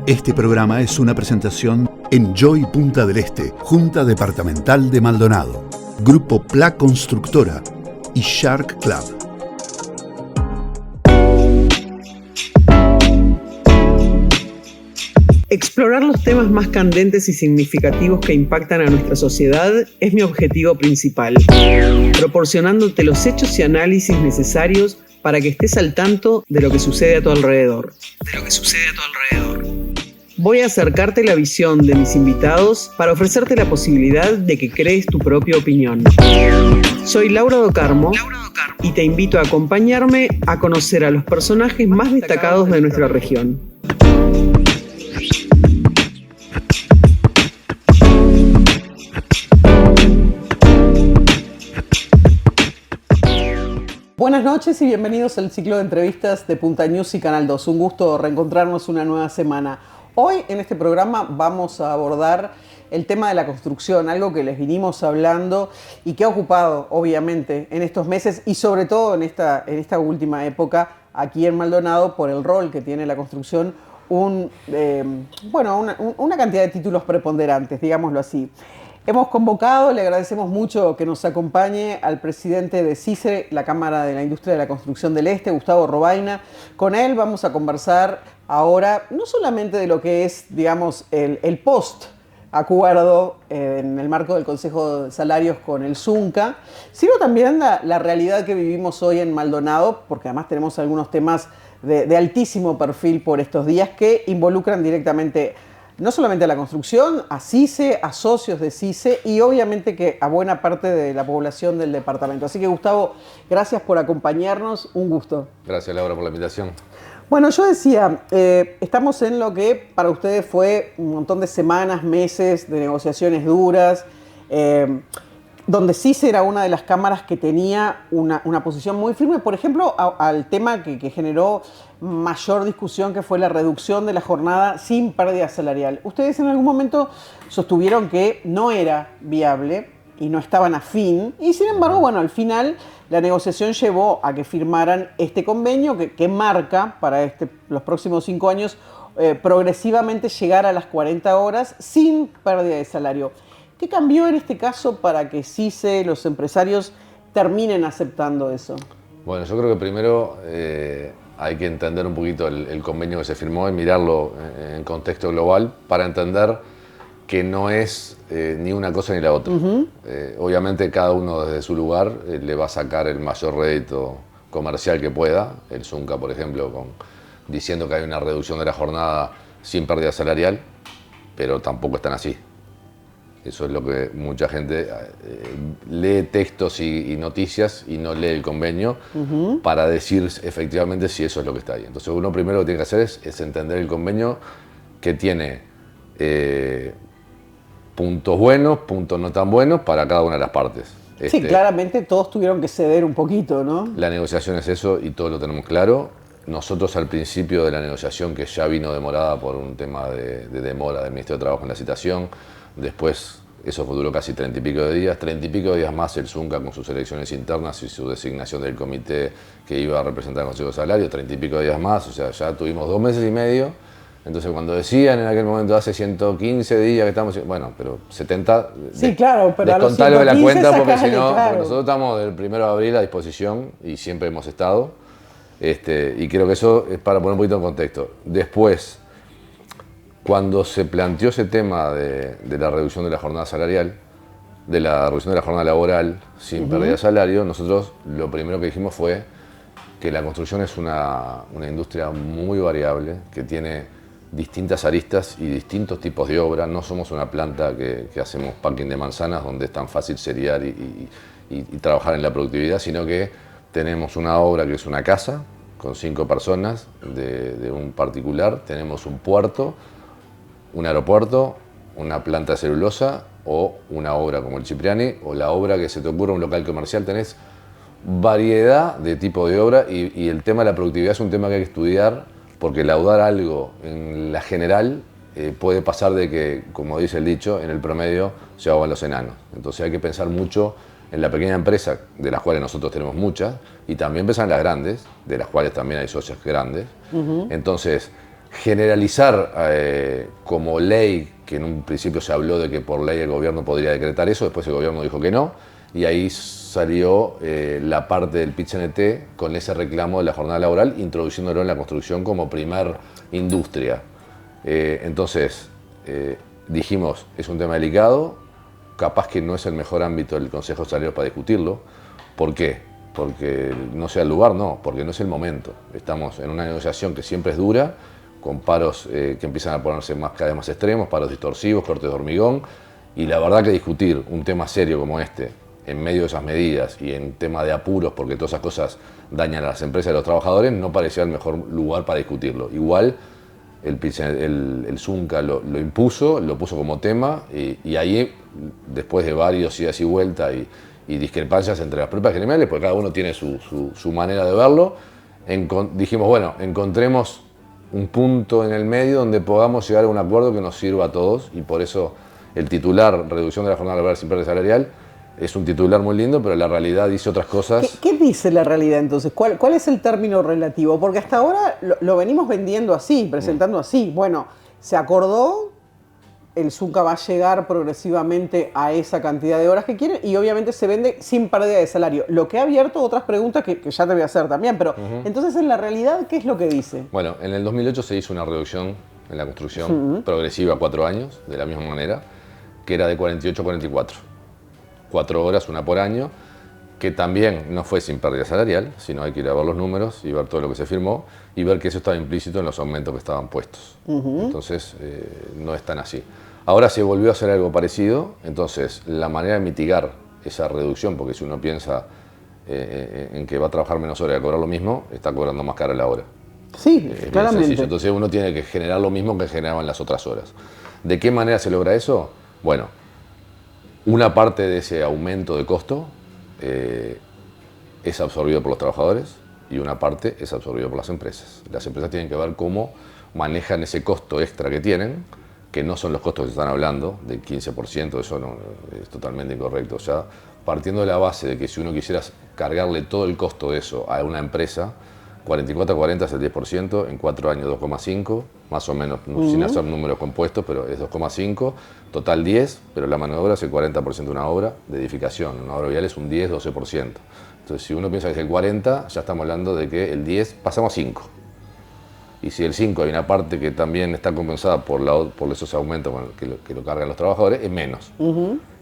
Este programa es una presentación Enjoy Punta del Este, Junta Departamental de Maldonado, Grupo PLA Constructora y Shark Club. Explorar los temas más candentes y significativos que impactan a nuestra sociedad es mi objetivo principal, proporcionándote los hechos y análisis necesarios para que estés al tanto de lo que sucede a tu alrededor. Voy a acercarte la visión de mis invitados para ofrecerte la posibilidad de que crees tu propia opinión. Soy Laura Do Carmo y te invito a acompañarme a conocer a los personajes más destacados de nuestra región. Buenas noches y bienvenidos al ciclo de entrevistas de Punta News y Canal 2. Un gusto reencontrarnos una nueva semana. Hoy en este programa vamos a abordar el tema de la construcción, algo que les vinimos hablando y que ha ocupado obviamente en estos meses y sobre todo en esta última época aquí en Maldonado por el rol que tiene la construcción, una cantidad de títulos preponderantes, digámoslo así. Hemos convocado, le agradecemos mucho que nos acompañe al presidente de CICE, la Cámara de la Industria de la Construcción del Este, Gustavo Robaina. Con él vamos a conversar ahora no solamente de lo que es, digamos, el post-acuerdo en el marco del Consejo de Salarios con el Zunca, sino también la realidad que vivimos hoy en Maldonado, porque además tenemos algunos temas de altísimo perfil por estos días que involucran directamente no solamente a la construcción, a CICE, a socios de CICE y obviamente que a buena parte de la población del departamento. Así que Gustavo, gracias por acompañarnos, un gusto. Gracias Laura por la invitación. Bueno, yo decía, estamos en lo que para ustedes fue un montón de semanas, meses de negociaciones duras, donde CICE era una de las cámaras que tenía una posición muy firme, por ejemplo, al tema que generó mayor discusión, que fue la reducción de la jornada sin pérdida salarial. Ustedes en algún momento sostuvieron que no era viable y no estaban afín, y sin embargo, bueno, al final la negociación llevó a que firmaran este convenio que marca para los próximos 5 años progresivamente llegar a las 40 horas sin pérdida de salario. ¿Qué cambió en este caso para que CICE, los empresarios, terminen aceptando eso? Bueno, yo creo que primero hay que entender un poquito el convenio que se firmó y mirarlo en contexto global para entender que no es ni una cosa ni la otra. Obviamente cada uno desde su lugar le va a sacar el mayor rédito comercial que pueda. El Zunca, por ejemplo, diciendo que hay una reducción de la jornada sin pérdida salarial, pero tampoco están así. Eso es lo que mucha gente lee textos y noticias y no lee el convenio para decir efectivamente si eso es lo que está ahí. Entonces uno primero lo que tiene que hacer es entender el convenio que tiene puntos buenos, puntos no tan buenos para cada una de las partes. Sí, claramente todos tuvieron que ceder un poquito, ¿no? La negociación es eso y todos lo tenemos claro. Nosotros al principio de la negociación, que ya vino demorada por un tema de demora del Ministerio de Trabajo en la citación, después eso duró casi 30 y pico de días más el Zunca con sus elecciones internas y su designación del comité que iba a representar el Consejo de Salario, 30 y pico de días más, o sea, ya tuvimos 2 meses y medio. Entonces cuando decían en aquel momento hace 115 días que estamos, bueno, pero 70, sí, claro, pero descontalo de la cuenta porque si no, claro. Porque nosotros estamos del 1 de abril a disposición y siempre hemos estado, y creo que eso es para poner un poquito en contexto. Después, cuando se planteó ese tema de la reducción de la jornada salarial, de la reducción de la jornada laboral sin pérdida de salario, nosotros lo primero que dijimos fue que la construcción es una industria muy variable, que tiene distintas aristas y distintos tipos de obra. No somos una planta que hacemos packing de manzanas donde es tan fácil seriar y trabajar en la productividad, sino que tenemos una obra que es una casa con 5 personas de un particular, tenemos un puerto, un aeropuerto, una planta de celulosa o una obra como el Cipriani o la obra que se te ocurra, un local comercial. Tenés variedad de tipo de obra y el tema de la productividad es un tema que hay que estudiar porque laudar algo en la general puede pasar de que, como dice el dicho, en el promedio se ahogan los enanos. Entonces hay que pensar mucho en la pequeña empresa, de las cuales nosotros tenemos muchas, y también pensar en las grandes, de las cuales también hay socios grandes. Entonces, Generalizar como ley, que en un principio se habló de que por ley el gobierno podría decretar eso, después el gobierno dijo que no, y ahí salió la parte del PIT-CNT con ese reclamo de la jornada laboral, introduciéndolo en la construcción como primer industria. Entonces, dijimos, es un tema delicado, capaz que no es el mejor ámbito del Consejo de Salarios para discutirlo. ¿Por qué? Porque no sea el lugar, no, porque no es el momento. Estamos en una negociación que siempre es dura, con paros que empiezan a ponerse cada vez más extremos, paros distorsivos, cortes de hormigón, y la verdad que discutir un tema serio como este, en medio de esas medidas y en tema de apuros, porque todas esas cosas dañan a las empresas y a los trabajadores, no parecía el mejor lugar para discutirlo. Igual el Zunca lo impuso, lo puso como tema, y ahí, después de varios idas y vueltas y discrepancias entre las propias gremiales, porque cada uno tiene su manera de verlo, dijimos, bueno, encontremos un punto en el medio donde podamos llegar a un acuerdo que nos sirva a todos, y por eso el titular, reducción de la jornada laboral sin pérdida salarial, es un titular muy lindo, pero la realidad dice otras cosas. ¿Qué dice la realidad entonces? ¿Cuál es el término relativo? Porque hasta ahora lo venimos vendiendo así, presentando así. Bueno, se acordó, el Zunca va a llegar progresivamente a esa cantidad de horas que quiere y obviamente se vende sin pérdida de salario. Lo que ha abierto otras preguntas que ya te voy a hacer también, pero entonces en la realidad, ¿qué es lo que dice? Bueno, en el 2008 se hizo una reducción en la construcción progresiva a 4 años, de la misma manera, que era de 48 a 44. 4 horas, una por año, que también no fue sin pérdida salarial, sino hay que ir a ver los números y ver todo lo que se firmó y ver que eso estaba implícito en los aumentos que estaban puestos. Entonces, no es tan así. Ahora se volvió a hacer algo parecido, entonces la manera de mitigar esa reducción, porque si uno piensa en que va a trabajar menos horas y a cobrar lo mismo, está cobrando más cara la hora. Sí, claramente. Entonces uno tiene que generar lo mismo que generaban las otras horas. ¿De qué manera se logra eso? Bueno, una parte de ese aumento de costo es absorbido por los trabajadores y una parte es absorbido por las empresas. Las empresas tienen que ver cómo manejan ese costo extra que tienen, que no son los costos que se están hablando, del 15%, eso no, es totalmente incorrecto. O sea, partiendo de la base de que si uno quisiera cargarle todo el costo de eso a una empresa, 44 a 40 es el 10%, en 4 años 2,5, más o menos, sin hacer números compuestos, pero es 2,5, total 10, pero la mano de obra es el 40% de una obra de edificación, una obra vial es un 10, 12%. Entonces, si uno piensa que es el 40, ya estamos hablando de que el 10 pasamos a 5. Y si el 5 hay una parte que también está compensada por esos aumentos que lo cargan los trabajadores, es menos.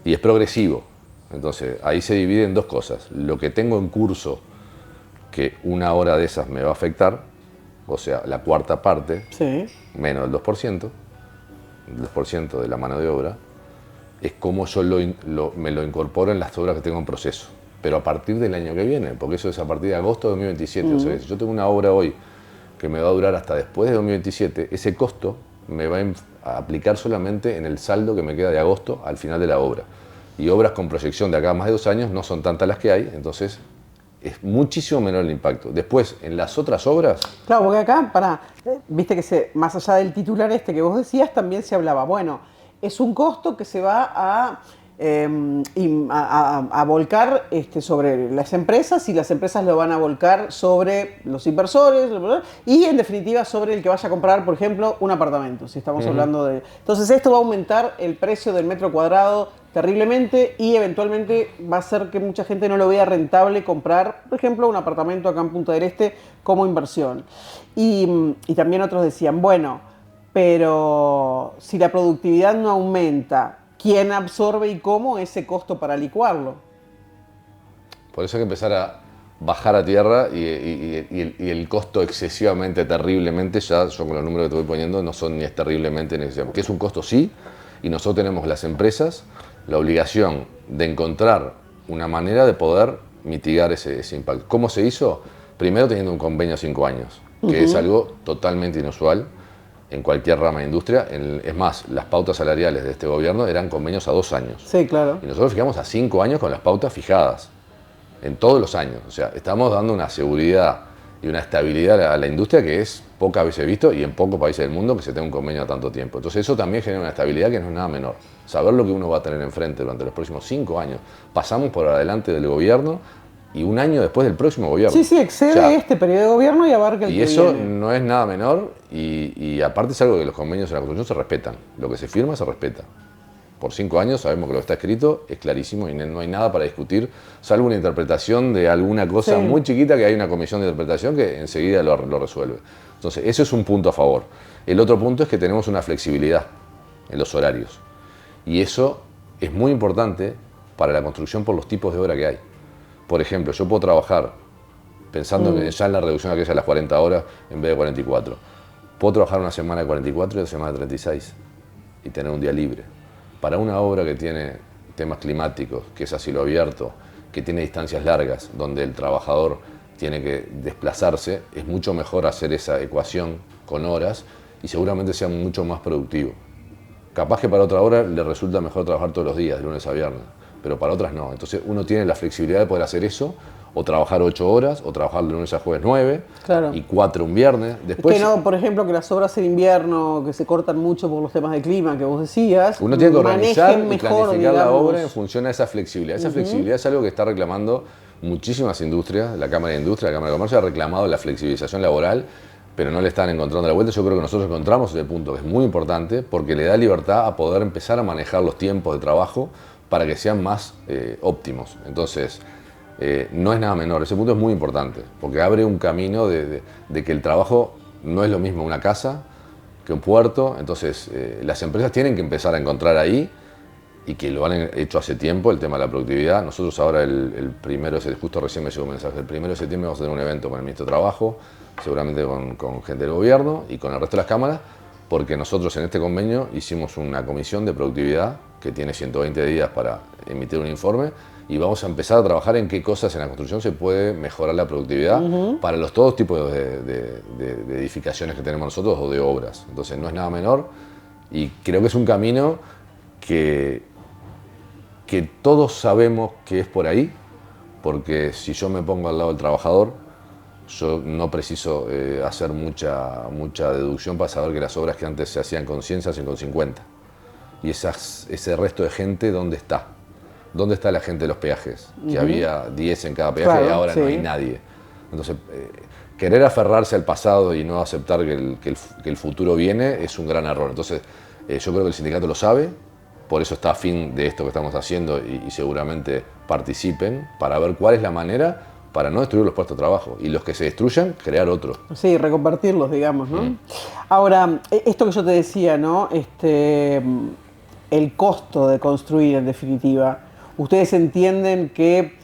Y es progresivo. Entonces, ahí se divide en dos cosas. Lo que tengo en curso, que una hora de esas me va a afectar, o sea, la cuarta parte, menos del 2%, el 2% de la mano de obra, es como yo me lo incorporo en las obras que tengo en proceso. Pero a partir del año que viene, porque eso es a partir de agosto de 2027. O sea, si yo tengo una obra hoy que me va a durar hasta después de 2027, ese costo me va a aplicar solamente en el saldo que me queda de agosto al final de la obra. Y obras con proyección de acá a más de 2 años no son tantas las que hay, entonces es muchísimo menor el impacto. Después, en las otras obras... Claro, porque acá, viste que más allá del titular este que vos decías, también se hablaba, bueno, es un costo que se va a volcar sobre las empresas y las empresas lo van a volcar sobre los inversores y en definitiva sobre el que vaya a comprar, por ejemplo, un apartamento, si estamos hablando de... Entonces esto va a aumentar el precio del metro cuadrado terriblemente y eventualmente va a hacer que mucha gente no lo vea rentable comprar, por ejemplo, un apartamento acá en Punta del Este como inversión. Y también otros decían, bueno, pero si la productividad no aumenta, ¿quién absorbe y cómo ese costo para licuarlo? Por eso hay que empezar a bajar a tierra y el costo excesivamente, terriblemente, ya yo con los números que te voy poniendo no son ni es terriblemente necesario. Que es un costo sí, y nosotros tenemos las empresas la obligación de encontrar una manera de poder mitigar ese impacto. ¿Cómo se hizo? Primero teniendo un convenio a 5 años, que es algo totalmente inusual en cualquier rama de industria. Es más, las pautas salariales de este gobierno eran convenios a 2 años. Sí, claro. Y nosotros fijamos a 5 años con las pautas fijadas, en todos los años. O sea, estamos dando una seguridad y una estabilidad a la industria que es pocas veces visto y en pocos países del mundo que se tenga un convenio a tanto tiempo. Entonces eso también genera una estabilidad que no es nada menor. Saber lo que uno va a tener enfrente durante los próximos 5 años. Pasamos por adelante del gobierno y un año después del próximo gobierno. Sí, excede este periodo de gobierno y abarca el y que eso viene. no es nada menor y aparte es algo que los convenios en la construcción se respetan. Lo que se firma se respeta. Por 5 años sabemos que lo que está escrito es clarísimo y no hay nada para discutir, salvo una interpretación de alguna cosa muy chiquita que hay una comisión de interpretación que enseguida lo resuelve. Entonces, eso es un punto a favor. El otro punto es que tenemos una flexibilidad en los horarios. Y eso es muy importante para la construcción por los tipos de obra que hay. Por ejemplo, yo puedo trabajar pensando ya en la reducción aquella de las 40 horas en vez de 44. Puedo trabajar una semana de 44 y otra semana de 36 y tener un día libre. Para una obra que tiene temas climáticos, que es a cielo abierto, que tiene distancias largas, donde el trabajador tiene que desplazarse, es mucho mejor hacer esa ecuación con horas y seguramente sea mucho más productivo. Capaz que para otra obra le resulta mejor trabajar todos los días, de lunes a viernes, pero para otras no. Entonces uno tiene la flexibilidad de poder hacer eso, o trabajar 8 horas, o trabajar de lunes a jueves 9, y 4 un viernes. Después, es que no, por ejemplo, que las obras en invierno, que se cortan mucho por los temas de clima que vos decías, uno tiene que organizar y mejor, planificar la obra en función a esa flexibilidad. Esa flexibilidad es algo que está reclamando muchísimas industrias. La Cámara de Industria, la Cámara de Comercio ha reclamado la flexibilización laboral, pero no le están encontrando la vuelta. Yo creo que nosotros encontramos ese punto que es muy importante porque le da libertad a poder empezar a manejar los tiempos de trabajo para que sean más óptimos. Entonces, no es nada menor, ese punto es muy importante, porque abre un camino de que el trabajo no es lo mismo una casa que un puerto. Entonces las empresas tienen que empezar a encontrar ahí, y que lo han hecho hace tiempo, el tema de la productividad. Nosotros ahora el primero, justo recién me llegó un mensaje, el 1 de septiembre vamos a tener un evento con el Ministro de Trabajo, seguramente con gente del gobierno y con el resto de las cámaras, porque nosotros en este convenio hicimos una comisión de productividad que tiene 120 días para emitir un informe, y vamos a empezar a trabajar en qué cosas en la construcción se puede mejorar la productividad para los todos tipos de edificaciones que tenemos nosotros o de obras. Entonces no es nada menor, y creo que es un camino que todos sabemos que es por ahí, porque si yo me pongo al lado del trabajador, yo no preciso hacer mucha deducción para saber que las obras que antes se hacían con 100 se hacen con 50. Y ese resto de gente, ¿dónde está? ¿Dónde está la gente de los peajes? Que había 10 en cada peaje, claro, y ahora no hay nadie. Entonces, querer aferrarse al pasado y no aceptar que el futuro viene es un gran error. Entonces, yo creo que el sindicato lo sabe, por eso está a fin de esto que estamos haciendo y seguramente participen para ver cuál es la manera para no destruir los puestos de trabajo, y los que se destruyan, crear otros. Sí, reconvertirlos, digamos, ¿no? Ahora, esto que yo te decía, ¿no? El costo de construir, en definitiva, ¿ustedes entienden que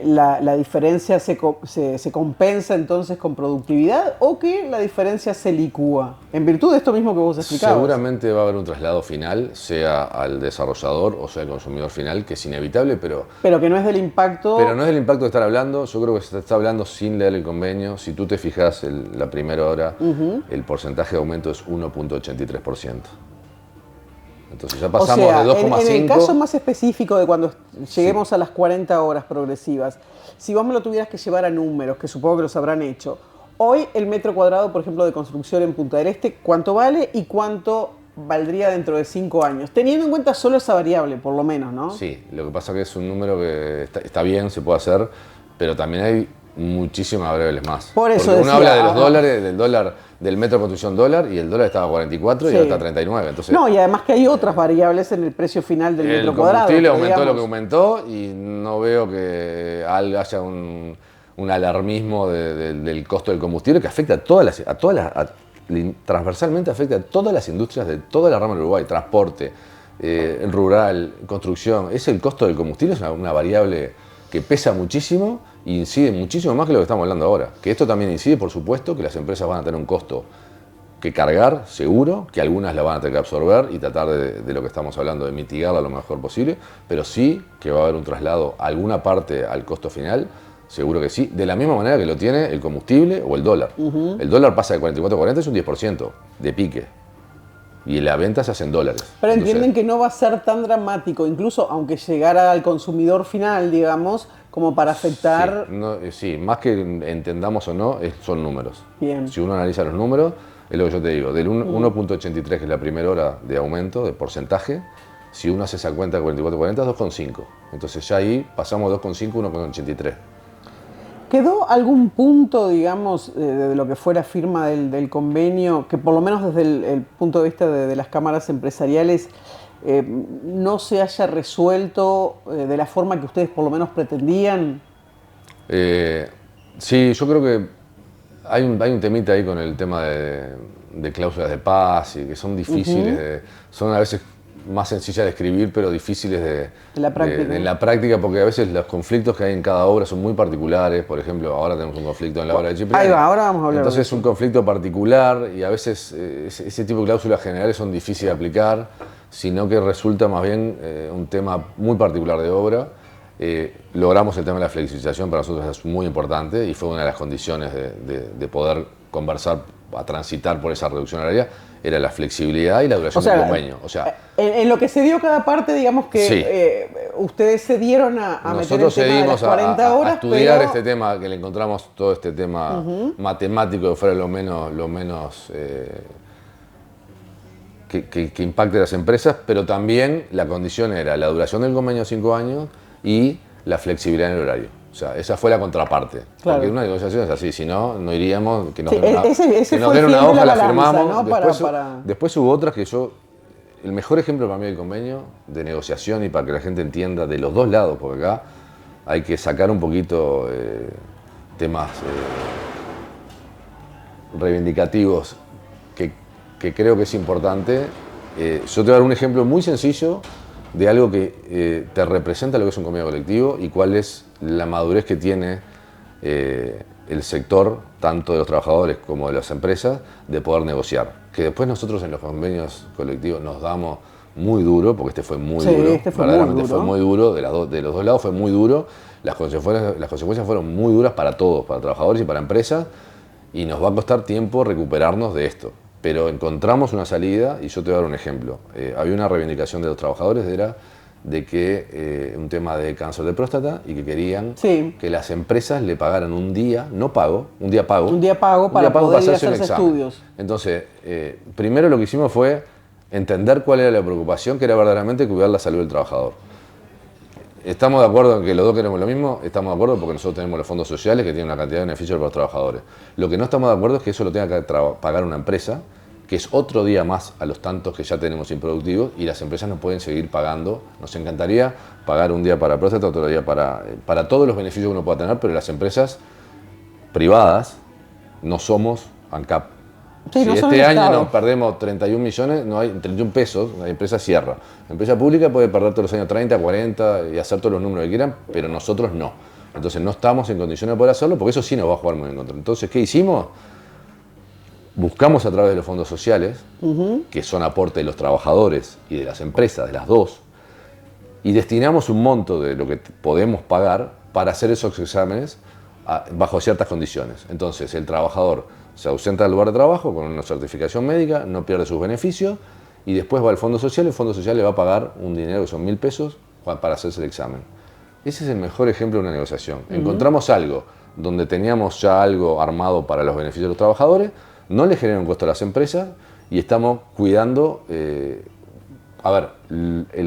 la diferencia se compensa entonces con productividad, o que la diferencia se licúa? En virtud de esto mismo que vos explicabas. Seguramente va a haber un traslado final, sea al desarrollador o sea al consumidor final, que es inevitable, pero que no es del impacto. Pero no es del impacto de estar hablando. Yo creo que se está hablando sin leer el convenio. Si tú te fijas la primera hora, el porcentaje de aumento es 1.83%. Entonces ya pasamos, o sea, de 2,5. En el caso más específico de cuando lleguemos a las 40 horas progresivas, si vos me lo tuvieras que llevar a números, que supongo que los habrán hecho, hoy el metro cuadrado, por ejemplo, de construcción en Punta del Este, ¿cuánto vale y cuánto valdría dentro de 5 años? Teniendo en cuenta solo esa variable, por lo menos, ¿no? Sí, lo que pasa es que es un número que está bien, se puede hacer, pero también hay muchísimas variables más. Por eso porque uno decía, habla de los dólares, del dólar, del metro de construcción dólar, y el dólar estaba a 44 y ahora está a 39. Entonces, no, y además que hay otras variables en el precio final del metro cuadrado. El combustible aumentó lo que aumentó, y no veo que haya un alarmismo del costo del combustible, que afecta transversalmente afecta a todas las industrias de toda la rama del Uruguay: transporte, rural, construcción. El costo del combustible es una variable que pesa muchísimo e incide muchísimo más que lo que estamos hablando ahora. Que esto también incide, por supuesto, que las empresas van a tener un costo que cargar, seguro, que algunas la van a tener que absorber y tratar de lo que estamos hablando, de mitigarla lo mejor posible, pero sí que va a haber un traslado, alguna parte al costo final, seguro que sí, de la misma manera que lo tiene el combustible o el dólar. El dólar pasa de 44 a 40, es un 10% de pique, y la venta se hace en dólares. Pero entienden que no va a ser tan dramático, incluso aunque llegara al consumidor final, digamos, como para afectar. Sí, más que entendamos o no, son números. Bien. Si uno analiza los números, es lo que yo te digo, del 1.83, que es la primera hora de aumento, de porcentaje, si uno hace esa cuenta de 44-40, es 2,5. Entonces ya ahí pasamos de 2,5 a 1,83. ¿Quedó algún punto, digamos, de lo que fue la firma del convenio, que por lo menos desde el punto de vista de las cámaras empresariales no se haya resuelto de la forma que ustedes por lo menos pretendían? Sí, yo creo que hay un temita ahí con el tema de cláusulas de paz y que son difíciles, son a veces más sencillas de escribir, pero difíciles de en la práctica, porque a veces los conflictos que hay en cada obra son muy particulares. Por ejemplo, ahora tenemos un conflicto en la obra de Chipley. Ahí va, ahora vamos a hablar. Entonces es un conflicto particular y a veces ese tipo de cláusulas generales son difíciles de aplicar, sino que resulta más bien un tema muy particular de obra. Logramos el tema de la flexibilización, para nosotros es muy importante y fue una de las condiciones de poder conversar, a transitar por esa reducción horaria, era la flexibilidad y la duración del convenio. O sea, en lo que se dio cada parte, digamos que sí, ustedes se dieron a meter el tema de las 40 horas, a estudiar pero... este tema, que le encontramos todo este tema matemático que fuera lo menos que impacte a las empresas, pero también la condición era la duración del convenio de 5 años y la flexibilidad en el horario. O sea, esa fue la contraparte. Claro. Porque una negociación es así, si no, no iríamos, que nos Sí, den una hoja, la firmamos. ¿No? Después hubo otras que el mejor ejemplo para mí del convenio de negociación y para que la gente entienda de los dos lados, porque acá hay que sacar un poquito temas reivindicativos que creo que es importante. Yo te voy a dar un ejemplo muy sencillo de algo que te representa lo que es un convenio colectivo y cuál es la madurez que tiene el sector, tanto de los trabajadores como de las empresas, de poder negociar. Que después nosotros en los convenios colectivos nos damos muy duro, porque este fue muy duro, verdaderamente fue muy duro, de los dos lados fue muy duro. Las consecuencias fueron muy duras para todos, para trabajadores y para empresas, y nos va a costar tiempo recuperarnos de esto. Pero encontramos una salida y yo te voy a dar un ejemplo. Había una reivindicación de los trabajadores, era de que un tema de cáncer de próstata y que querían que las empresas le pagaran un día, no pago, un día pago. Un día pago para poder ir a hacerse estudios. Entonces, primero lo que hicimos fue entender cuál era la preocupación, que era verdaderamente cuidar la salud del trabajador. Estamos de acuerdo en que los dos queremos lo mismo, estamos de acuerdo porque nosotros tenemos los fondos sociales que tienen una cantidad de beneficios para los trabajadores. Lo que no estamos de acuerdo es que eso lo tenga que pagar una empresa, que es otro día más a los tantos que ya tenemos improductivos, y las empresas no pueden seguir pagando. Nos encantaría pagar un día para próstata, otro día para todos los beneficios que uno pueda tener, pero las empresas privadas no somos ANCAP. Sí, si este año nos perdemos 31 millones, no hay 31 pesos, la empresa cierra. La empresa pública puede perder todos los años 30, 40 y hacer todos los números que quieran, pero nosotros no. Entonces no estamos en condiciones de poder hacerlo, porque eso sí nos va a jugar muy en contra. Entonces, ¿qué hicimos? Buscamos a través de los fondos sociales, que son aporte de los trabajadores y de las empresas, de las dos, y destinamos un monto de lo que podemos pagar para hacer esos exámenes bajo ciertas condiciones. Entonces, el trabajador se ausenta del lugar de trabajo con una certificación médica, no pierde sus beneficios, y después va al Fondo Social, el Fondo Social le va a pagar un dinero que son 1.000 pesos para hacerse el examen. Ese es el mejor ejemplo de una negociación. Encontramos algo donde teníamos ya algo armado para los beneficios de los trabajadores, no le genera un costo a las empresas y estamos cuidando. El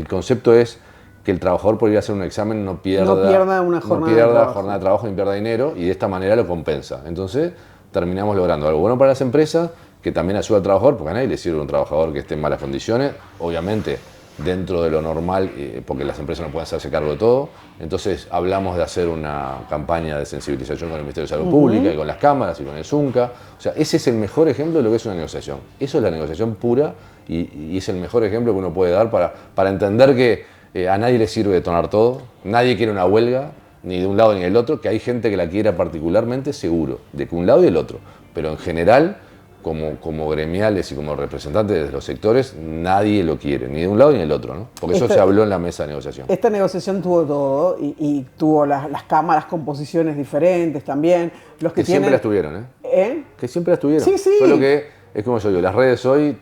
concepto es que el trabajador por ir a hacer un examen no pierda una jornada de trabajo ni pierda dinero, y de esta manera lo compensa. Entonces terminamos logrando algo bueno para las empresas, que también ayuda al trabajador, porque a nadie le sirve un trabajador que esté en malas condiciones, obviamente dentro de lo normal, porque las empresas no pueden hacerse cargo de todo. Entonces hablamos de hacer una campaña de sensibilización con el Ministerio de Salud Pública y con las cámaras y con el ZUNCA. O sea, ese es el mejor ejemplo de lo que es una negociación. Eso es la negociación pura y es el mejor ejemplo que uno puede dar para entender que a nadie le sirve detonar todo, nadie quiere una huelga, ni de un lado ni del otro, que hay gente que la quiera particularmente, seguro, de que un lado y el otro. Pero en general, como gremiales y como representantes de los sectores, nadie lo quiere, ni de un lado ni del otro, ¿no? Porque eso se habló en la mesa de negociación. Esta negociación tuvo todo y tuvo las cámaras con posiciones diferentes también. Los que siempre las tuvieron, ¿eh? Que siempre las tuvieron. Sí, sí. Solo que, es como yo digo, las redes hoy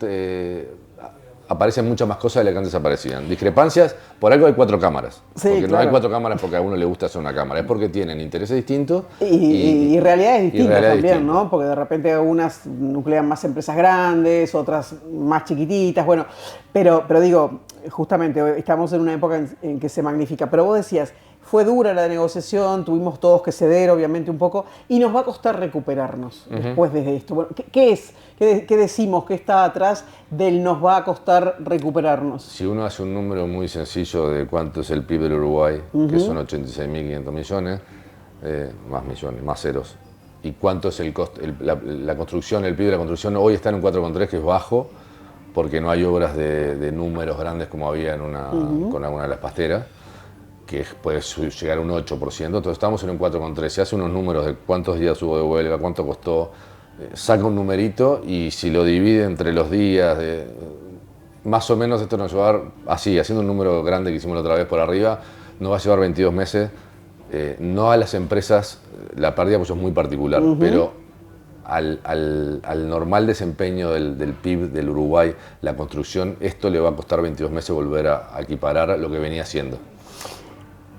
aparecen muchas más cosas de las que antes aparecían. Discrepancias, por algo hay 4 cámaras. Sí, porque claro. No hay 4 cámaras porque a uno le gusta hacer una cámara, es porque tienen intereses distintos y realidades distintas también, distintas, ¿no? Porque de repente unas nuclean más empresas grandes, otras más chiquititas, bueno, pero digo, justamente estamos en una época en que se magnifica, pero vos decías, fue dura la negociación, tuvimos todos que ceder obviamente un poco y nos va a costar recuperarnos después de esto. Bueno, ¿qué es? ¿Qué decimos? ¿Qué está atrás del nos va a costar recuperarnos? Si uno hace un número muy sencillo de cuánto es el PIB del Uruguay, que son 86.500 millones, más ceros, y cuánto es el costo, la construcción, el PIB de la construcción, hoy está en un 4,3, que es bajo, porque no hay obras de números grandes como había con alguna de las pasteras, que puede llegar a un 8%, entonces estamos en un 4,3. Se hace unos números de cuántos días hubo de huelga, cuánto costó, saca un numerito y si lo divide entre los días, más o menos esto nos va a llevar, así, haciendo un número grande que hicimos la otra vez por arriba, nos va a llevar 22 meses. No a las empresas, la pérdida pues es muy particular, pero al normal desempeño del PIB del Uruguay, la construcción, esto le va a costar 22 meses volver a equiparar lo que venía haciendo.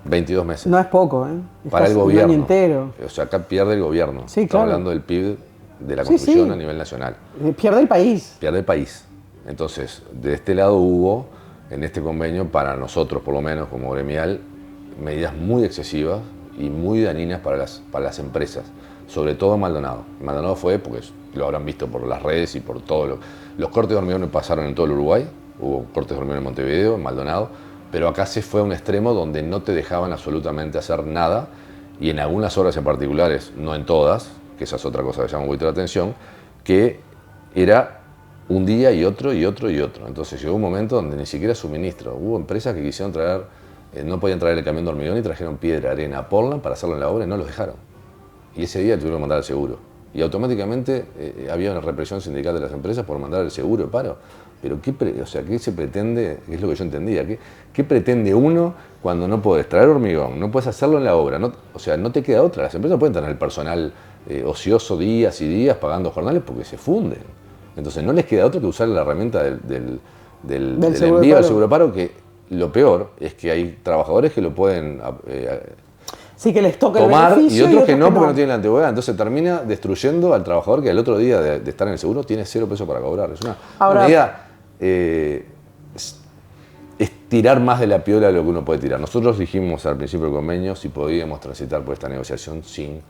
22 meses. No es poco, ¿eh? Para el gobierno. Un año entero. O sea, acá pierde el gobierno. Sí, Estamos claro. hablando del PIB de la construcción a nivel nacional. Pierde el país. Pierde el país. Entonces, de este lado hubo, en este convenio, para nosotros por lo menos, como gremial, medidas muy excesivas y muy dañinas para las empresas, sobre todo Maldonado. Maldonado fue, porque lo habrán visto por las redes y por todo los cortes de hormigón pasaron en todo el Uruguay, hubo cortes de hormigón en Montevideo, en Maldonado, pero acá se fue a un extremo donde no te dejaban absolutamente hacer nada, y en algunas obras en particulares, no en todas, que esa es otra cosa que llama un poquito la atención, que era un día y otro y otro y otro. Entonces llegó un momento donde ni siquiera suministro. Hubo empresas que quisieron traer, no podían traer el camión de hormigón y trajeron piedra, arena a Portland para hacerlo en la obra y no los dejaron. Y ese día tuvieron que mandar el seguro. Y automáticamente había una represión sindical de las empresas por mandar el seguro de paro. Pero ¿qué se pretende? Es lo que yo entendía. ¿Qué pretende uno cuando no puedes traer hormigón? No puedes hacerlo en la obra. No te queda otra. Las empresas pueden tener el personal ocioso días y días pagando jornales porque se funden. Entonces no les queda otro que usar la herramienta del envío del seguro de paro, que lo peor es que hay trabajadores que lo pueden sí, que les toca tomar, el beneficio y otros que no porque no tienen la antigüedad. Entonces termina destruyendo al trabajador que al otro día de estar en el seguro tiene 0 pesos para cobrar. Es una medida, es tirar más de la piola de lo que uno puede tirar. Nosotros dijimos al principio del convenio si podíamos transitar por esta negociación sin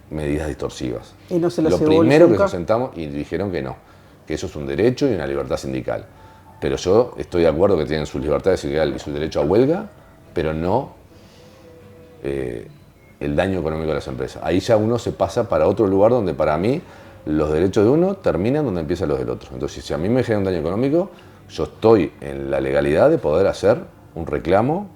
medidas distorsivas. Y no se lo primero que nos sentamos y dijeron que eso es un derecho y una libertad sindical. Pero yo estoy de acuerdo que tienen sus libertades sindicales y su derecho a huelga, pero no el daño económico de las empresas. Ahí ya uno se pasa para otro lugar donde para mí los derechos de uno terminan donde empiezan los del otro. Entonces, si a mí me genera un daño económico, yo estoy en la legalidad de poder hacer un reclamo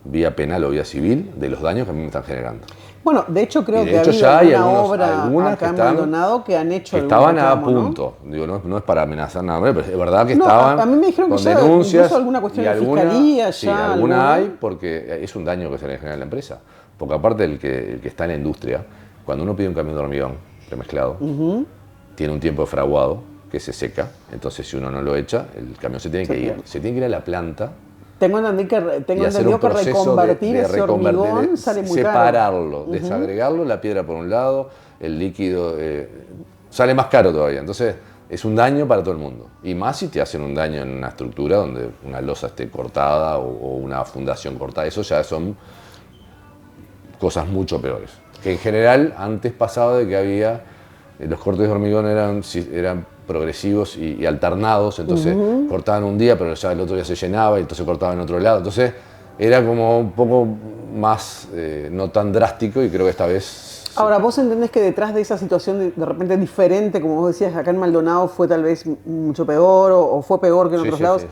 vía penal o vía civil de los daños que a mí me están generando. Bueno, de hecho creo que ya hay alguna obra acá en Maldonado que han hecho estaban reclamo, a punto. ¿No? Digo, no es para amenazar nada, pero es verdad que no, estaban a mí me dijeron con que ya denuncias. incluso alguna cuestión de alguna, fiscalía sí, ya. alguna hay porque es un daño que se le genera a la empresa. Porque aparte el que está en la industria, cuando uno pide un camión de hormigón premezclado, tiene un tiempo de fraguado que se seca. Entonces si uno no lo echa, el camión se tiene que ir. Se tiene que ir a la planta. Tengo entendido que reconvertir ese hormigón sale muy caro. Separarlo, desagregarlo, la piedra por un lado, el líquido sale más caro todavía. Entonces es un daño para todo el mundo. Y más si te hacen un daño en una estructura donde una losa esté cortada o una fundación cortada. Eso ya son cosas mucho peores. Que en general antes pasaba de que había, los cortes de hormigón eran progresivos y alternados, entonces cortaban un día, pero ya el otro día se llenaba y entonces cortaban en otro lado. Entonces era como un poco más, no tan drástico, y creo que esta vez... Ahora, ¿vos entendés que detrás de esa situación de repente diferente, como vos decías, acá en Maldonado fue tal vez mucho peor o fue peor que en otros lados? Sí.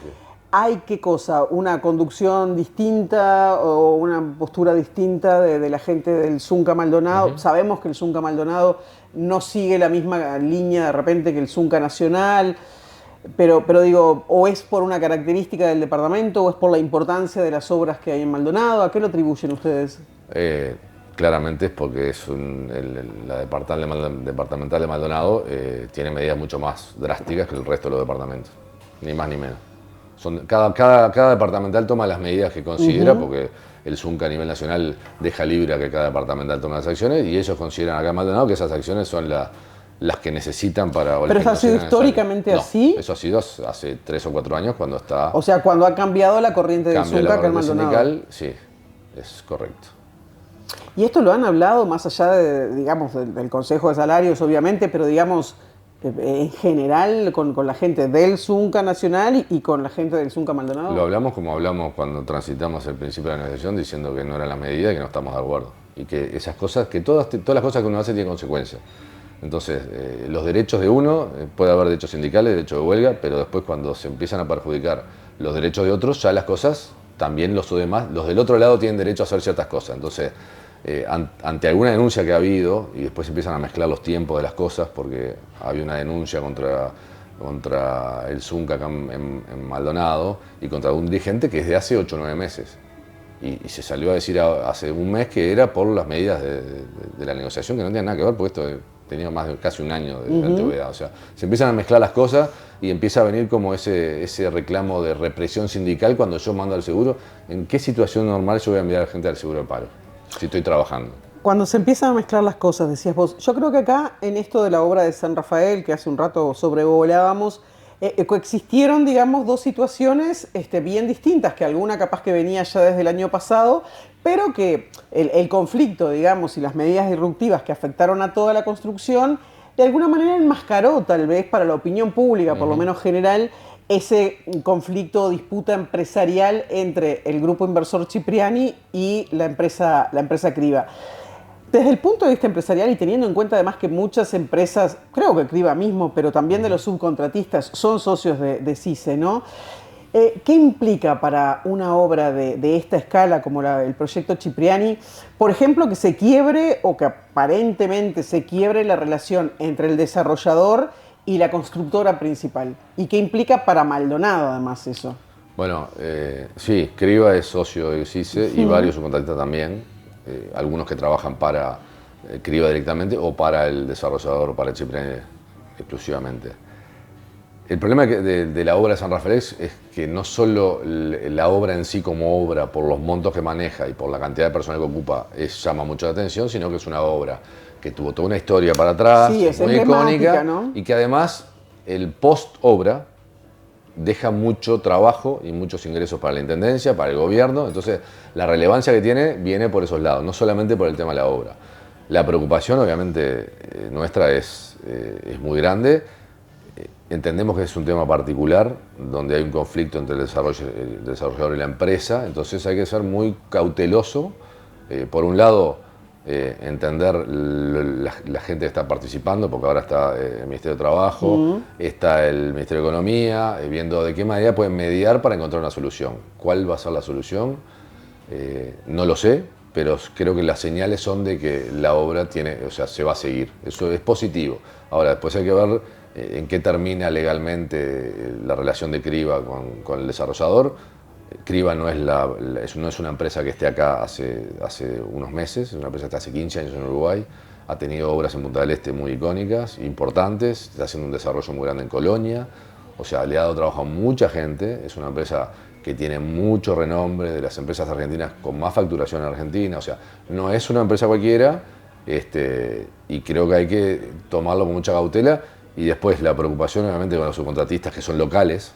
¿Hay qué cosa? ¿Una conducción distinta o una postura distinta de la gente del Zunca Maldonado? Sabemos que el Zunca Maldonado no sigue la misma línea de repente que el Zunca Nacional, pero digo, ¿o es por una característica del departamento o es por la importancia de las obras que hay en Maldonado? ¿A qué lo atribuyen ustedes? Claramente es porque es la departamental de Maldonado tiene medidas mucho más drásticas que el resto de los departamentos, ni más ni menos. Cada departamental toma las medidas que considera, porque el Zunca a nivel nacional deja libre a que cada departamental tome las acciones, y ellos consideran acá en Maldonado que esas acciones son las que necesitan para... ¿Pero eso ha sido históricamente así? Eso ha sido hace 3 o 4 años cuando está... O sea, cuando ha cambiado la corriente del Zunca acá en Maldonado. Sindical, sí. es correcto. Y esto lo han hablado más allá digamos, del Consejo de Salarios, obviamente, pero digamos, en general con la gente del Zunca Nacional y con la gente del Zunca Maldonado. Lo hablamos como hablamos cuando transitamos el principio de la negociación, diciendo que no era la medida y que no estamos de acuerdo. Y que esas cosas, que todas las cosas que uno hace tienen consecuencias. Entonces, los derechos de uno, puede haber derechos sindicales, derecho de huelga, pero después cuando se empiezan a perjudicar los derechos de otros, ya las cosas, también los demás, los del otro lado tienen derecho a hacer ciertas cosas. Entonces, ante alguna denuncia que ha habido, y después empiezan a mezclar los tiempos de las cosas, porque había una denuncia contra el Zunca acá en Maldonado y contra un dirigente que es de hace 8 o 9 meses. Y se salió a decir hace un mes que era por las medidas de la negociación, que no tenían nada que ver, porque esto tenía más de casi un año de antigüedad. O sea, se empiezan a mezclar las cosas y empieza a venir como ese reclamo de represión sindical cuando yo mando al seguro. ¿En qué situación normal yo voy a enviar a la gente al seguro de paro si estoy trabajando? Cuando se empiezan a mezclar las cosas, decías vos, yo creo que acá en esto de la obra de San Rafael, que hace un rato sobrevolábamos, coexistieron, digamos, dos situaciones bien distintas, que alguna capaz que venía ya desde el año pasado, pero que el conflicto, digamos, y las medidas disruptivas que afectaron a toda la construcción, de alguna manera enmascaró tal vez para la opinión pública, por lo menos general, ese conflicto o disputa empresarial entre el grupo inversor Cipriani y la empresa Criba. Desde el punto de vista empresarial y teniendo en cuenta además que muchas empresas, creo que Criba mismo, pero también de los subcontratistas, son socios de CICE, ¿no? ¿Qué implica para una obra de esta escala como el proyecto Cipriani, por ejemplo, que se quiebre o que aparentemente se quiebre la relación entre el desarrollador y la constructora principal? ¿Y qué implica para Maldonado además eso? Bueno, sí, Criba es socio de CICE y varios subcontratistas también. Algunos que trabajan para Criba directamente o para el desarrollador o para el Cipriani exclusivamente. El problema de la obra de San Rafael es que no solo la obra en sí como obra, por los montos que maneja y por la cantidad de personal que ocupa, llama mucho la atención, sino que es una obra que tuvo toda una historia para atrás, sí, es muy icónica, ¿no? Y que además el post-obra deja mucho trabajo y muchos ingresos para la Intendencia, para el gobierno. Entonces, la relevancia que tiene viene por esos lados, no solamente por el tema de la obra. La preocupación, obviamente, nuestra es muy grande. Entendemos que es un tema particular, donde hay un conflicto entre el desarrollador y la empresa, entonces hay que ser muy cauteloso. Por un lado, entender la gente que está participando, porque ahora está el Ministerio de Trabajo, está el Ministerio de Economía, viendo de qué manera pueden mediar para encontrar una solución. ¿Cuál va a ser la solución? No lo sé, pero creo que las señales son de que la obra se va a seguir. Eso es positivo. Ahora, después hay que ver en qué termina legalmente la relación de Criba con el desarrollador. Criba no es una empresa que esté acá hace unos meses, es una empresa que está hace 15 años en Uruguay, ha tenido obras en Punta del Este muy icónicas, importantes, está haciendo un desarrollo muy grande en Colonia, o sea, le ha dado trabajo a mucha gente, es una empresa que tiene mucho renombre, de las empresas argentinas con más facturación en Argentina, o sea, no es una empresa cualquiera, y creo que hay que tomarlo con mucha cautela, y después la preocupación obviamente con los subcontratistas que son locales,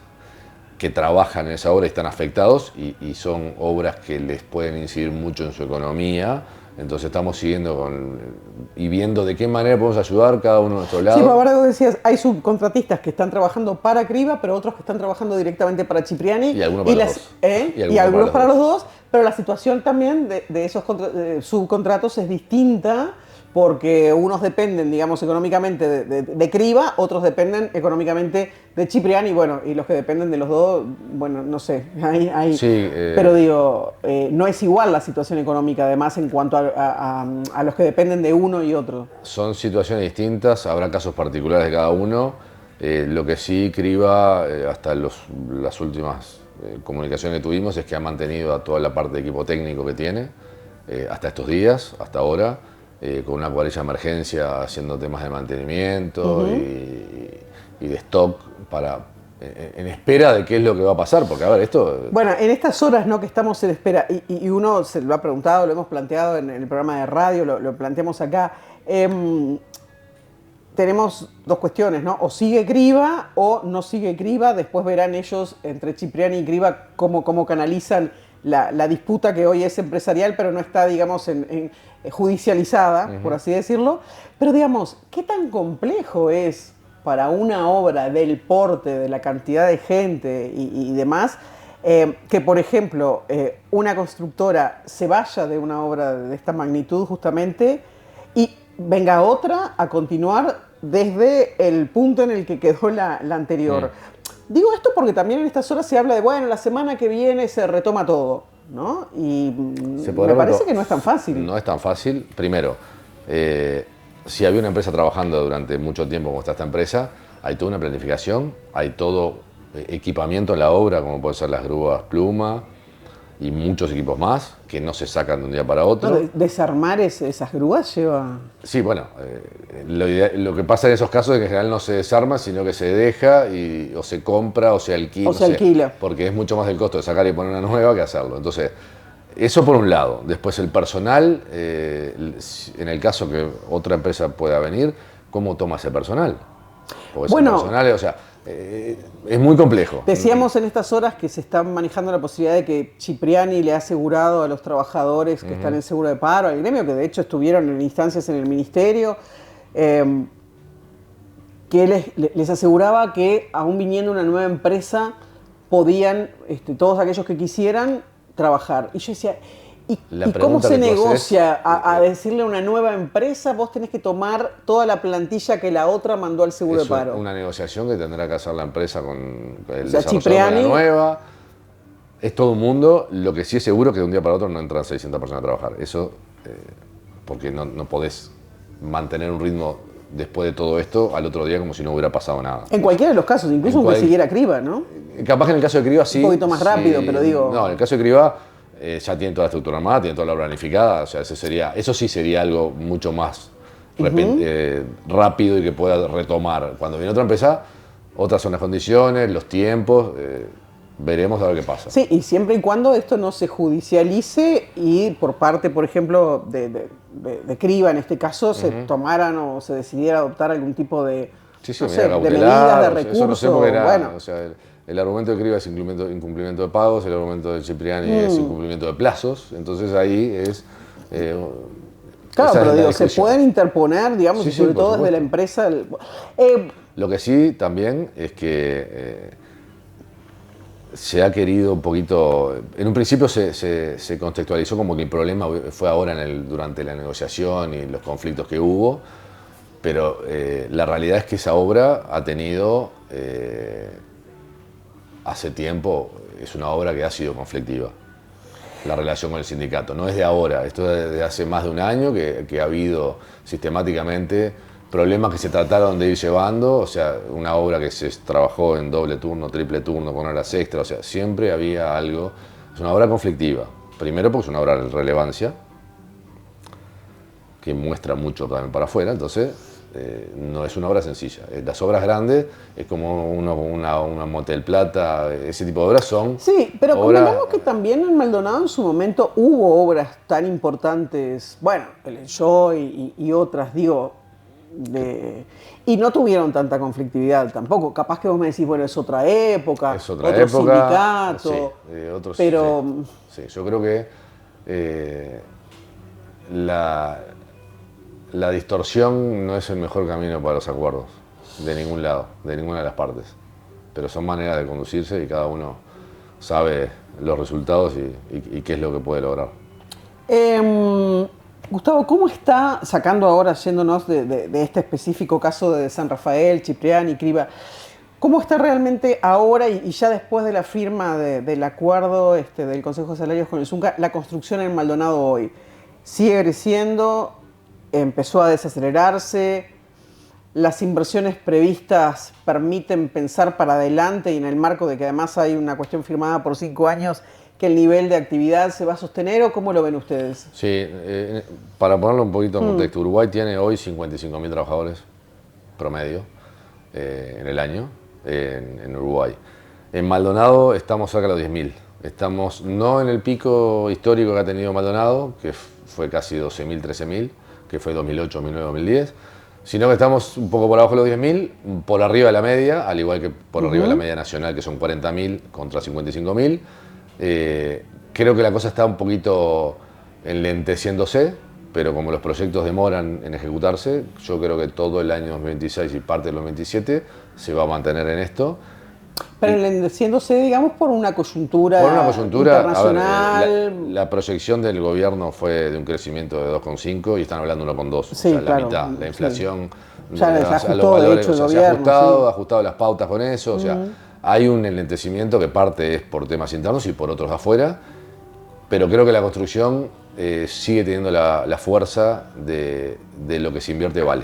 que trabajan en esa obra y están afectados y son obras que les pueden incidir mucho en su economía. Entonces estamos siguiendo y viendo de qué manera podemos ayudar cada uno de nuestro lado. Sí, pero ahora vos decías, hay subcontratistas que están trabajando para Criba, pero otros que están trabajando directamente para Cipriani. Y algunos para los dos. Y algunos para los dos, pero la situación también de esos subcontratos es distinta, porque unos dependen, digamos, económicamente de Criba, otros dependen económicamente de Cipriani, bueno, y los que dependen de los dos, bueno, no sé, Sí, pero digo, no es igual la situación económica, además, en cuanto a los que dependen de uno y otro. Son situaciones distintas, habrá casos particulares de cada uno. Lo que sí, Criba, hasta las últimas comunicaciones que tuvimos, es que ha mantenido a toda la parte de equipo técnico que tiene, hasta estos días, hasta ahora. Con una cuadrilla de emergencia haciendo temas de mantenimiento y de stock en espera de qué es lo que va a pasar, porque a ver, esto... Bueno, en estas horas, ¿no?, que estamos en espera, y uno se lo ha preguntado, lo hemos planteado en el programa de radio, lo planteamos acá, tenemos dos cuestiones, ¿no? O sigue Criba o no sigue Criba, después verán ellos, entre Cipriani y Criba, cómo canalizan la disputa que hoy es empresarial, pero no está, digamos, judicializada, por así decirlo. Pero, digamos, ¿qué tan complejo es para una obra del porte, de la cantidad de gente y demás, que, por ejemplo, una constructora se vaya de una obra de esta magnitud justamente y venga otra a continuar desde el punto en el que quedó la anterior? Digo esto porque también en estas horas se habla de, bueno, la semana que viene se retoma todo, ¿no? Y me parece que no es tan fácil. No es tan fácil. Primero, si había una empresa trabajando durante mucho tiempo como está esta empresa, hay toda una planificación, hay todo equipamiento en la obra, como pueden ser las grúas Pluma y muchos equipos más, que no se sacan de un día para otro. No, desarmar esas grúas lleva... Sí, bueno, lo que pasa en esos casos es que en general no se desarma, sino que se deja o se compra o se alquila. O se alquila. Porque es mucho más el costo de sacar y poner una nueva que hacerlo. Entonces, eso por un lado. Después el personal, en el caso que otra empresa pueda venir, ¿cómo toma ese personal? Porque ese personal, o sea, es muy complejo. Decíamos en estas horas que se está manejando la posibilidad de que Cipriani le ha asegurado a los trabajadores que están en seguro de paro, al gremio, que de hecho estuvieron en instancias en el ministerio, que les aseguraba que aún viniendo una nueva empresa podían, todos aquellos que quisieran, trabajar. Y yo decía, ¿y cómo se negocia a decirle a una nueva empresa, vos tenés que tomar toda la plantilla que la otra mandó al seguro de paro? Es una negociación que tendrá que hacer la empresa con el desarrollador de la nueva. Es todo un mundo. Lo que sí es seguro es que de un día para otro no entran 600 personas a trabajar. Eso, porque no podés mantener un ritmo después de todo esto al otro día como si no hubiera pasado nada. En cualquiera de los casos, incluso aunque siguiera Criba, ¿no? Capaz que en el caso de Criba sí. Un poquito más rápido, pero digo... No, en el caso de Criba ya tienen toda la estructura armada, tienen toda la obra planificada, o sea, eso sí sería algo mucho más rápido y que pueda retomar. Cuando viene otra empresa, otras son las condiciones, los tiempos, veremos a ver qué pasa. Sí, y siempre y cuando esto no se judicialice y por parte, por ejemplo, de Criba, en este caso, se tomaran o se decidiera adoptar algún tipo de, de medidas, de recursos. Eso no sé porque era, o sea, el argumento de Criba es incumplimiento de pagos, el argumento de Cipriani es incumplimiento de plazos, entonces ahí es... claro, pero digo, se pueden interponer, digamos, y sobre todo desde la empresa... Lo que sí también es que se ha querido un poquito... En un principio se contextualizó como que el problema fue ahora durante la negociación y los conflictos que hubo, pero la realidad es que esa obra ha tenido... hace tiempo, es una obra que ha sido conflictiva, la relación con el sindicato. No es de ahora, esto es de hace más de un año que ha habido sistemáticamente problemas que se trataron de ir llevando, o sea, una obra que se trabajó en doble turno, triple turno, con horas extras, o sea, siempre había algo. Es una obra conflictiva, primero porque es una obra de relevancia, que muestra mucho también para afuera, entonces... no es una obra sencilla. Las obras grandes es como una Motel Plata, ese tipo de obras son... Sí, pero convengamos que también en Maldonado en su momento hubo obras tan importantes, bueno, el Enjoy y otras, digo, y no tuvieron tanta conflictividad tampoco. Capaz que vos me decís, bueno, es otra época, es otra otro época, sindicato, sí, pero... Sí, yo creo que la distorsión no es el mejor camino para los acuerdos, de ningún lado, de ninguna de las partes. Pero son maneras de conducirse y cada uno sabe los resultados y qué es lo que puede lograr. Gustavo, ¿cómo está, sacando ahora, yéndonos de este específico caso de San Rafael, Cipriani, Criba, cómo está realmente ahora y ya después de la firma del acuerdo del Consejo de Salarios con el Zunca, la construcción en Maldonado hoy? ¿Sigue creciendo? ¿Empezó a desacelerarse? ¿Las inversiones previstas permiten pensar para adelante y en el marco de que además hay una cuestión firmada por 5 años que el nivel de actividad se va a sostener o cómo lo ven ustedes? Sí, para ponerlo un poquito en contexto, Uruguay tiene hoy 55.000 trabajadores promedio en el año en Uruguay. En Maldonado estamos cerca de los 10.000. Estamos no en el pico histórico que ha tenido Maldonado, que fue casi 12.000, 13.000, que fue 2008, 2009, 2010, sino que estamos un poco por abajo de los 10.000, por arriba de la media, al igual que por arriba de la media nacional, que son 40.000 contra 55.000, que creo que la cosa está un poquito enlenteciéndose, pero como los proyectos demoran en ejecutarse, yo creo que todo el año 2026 y parte del 2027 se va a mantener en esto. Pero enlenteciéndose, digamos, por una coyuntura internacional. A ver, la proyección del gobierno fue de un crecimiento de 2,5 y están hablando 1,2, Sí, o sea, claro, la mitad. La inflación, ya a ajustó, los valores, de hecho, el se ha gobierno, ajustado, sí. ha ajustado las pautas con eso, o sea, hay un enlentecimiento que parte es por temas internos y por otros afuera, pero creo que la construcción sigue teniendo la fuerza de lo que se invierte vale.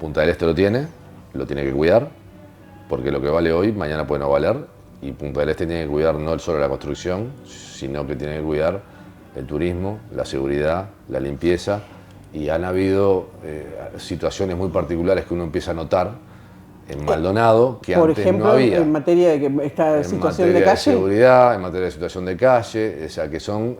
Punta del Este lo tiene que cuidar, porque lo que vale hoy, mañana puede no valer, y Punta del Este tiene que cuidar no solo la construcción, sino que tiene que cuidar el turismo, la seguridad, la limpieza, y han habido situaciones muy particulares que uno empieza a notar en Maldonado que Por antes ejemplo, no había. en materia de que esta En situación materia de de calle. seguridad, en materia de situación de calle, o sea, que son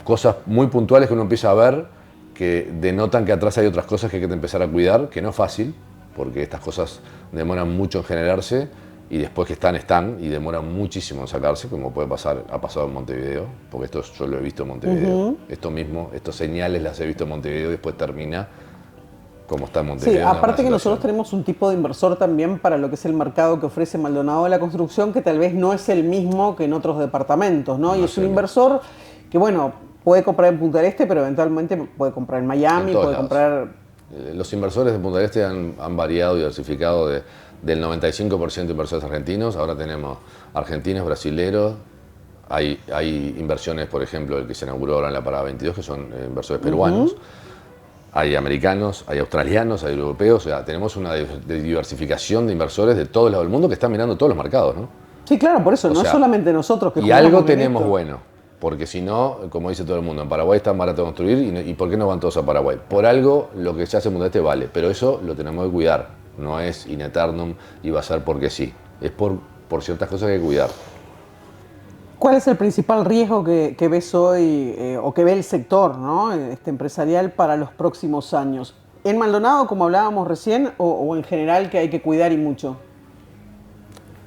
cosas muy puntuales que uno empieza a ver que denotan que atrás hay otras cosas que hay que empezar a cuidar, que no es fácil, porque estas cosas demoran mucho en generarse y después que están y demoran muchísimo en sacarse, como puede pasar, ha pasado en Montevideo, porque esto yo lo he visto en Montevideo, esto mismo, estos señales las he visto en Montevideo y después termina como está en Montevideo. Sí, aparte que nosotros tenemos un tipo de inversor también para lo que es el mercado que ofrece Maldonado de la construcción, que tal vez no es el mismo que en otros departamentos, ¿no? Y es un inversor que, bueno, puede comprar en Punta del Este, pero eventualmente puede comprar en Miami, puede comprar... Los inversores de Punta del Este han variado y diversificado del 95% de inversores argentinos. Ahora tenemos argentinos, brasileros, hay inversiones, por ejemplo, el que se inauguró ahora en la Parada 22, que son inversores peruanos. Hay americanos, hay australianos, hay europeos, o sea, tenemos una diversificación de inversores de todo el lado del mundo que están mirando todos los mercados, ¿no? Sí, claro, por eso, no solamente nosotros que y algo tenemos bueno, porque si no, como dice todo el mundo, en Paraguay está barato construir y ¿por qué no van todos a Paraguay? Por algo lo que se hace en Punta del Este vale, pero eso lo tenemos que cuidar, no es in eternum y va a ser porque sí, es por ciertas cosas que hay que cuidar. ¿Cuál es el principal riesgo que ves hoy o que ve el sector, ¿no? Empresarial para los próximos años? ¿En Maldonado, como hablábamos recién, o en general que hay que cuidar y mucho?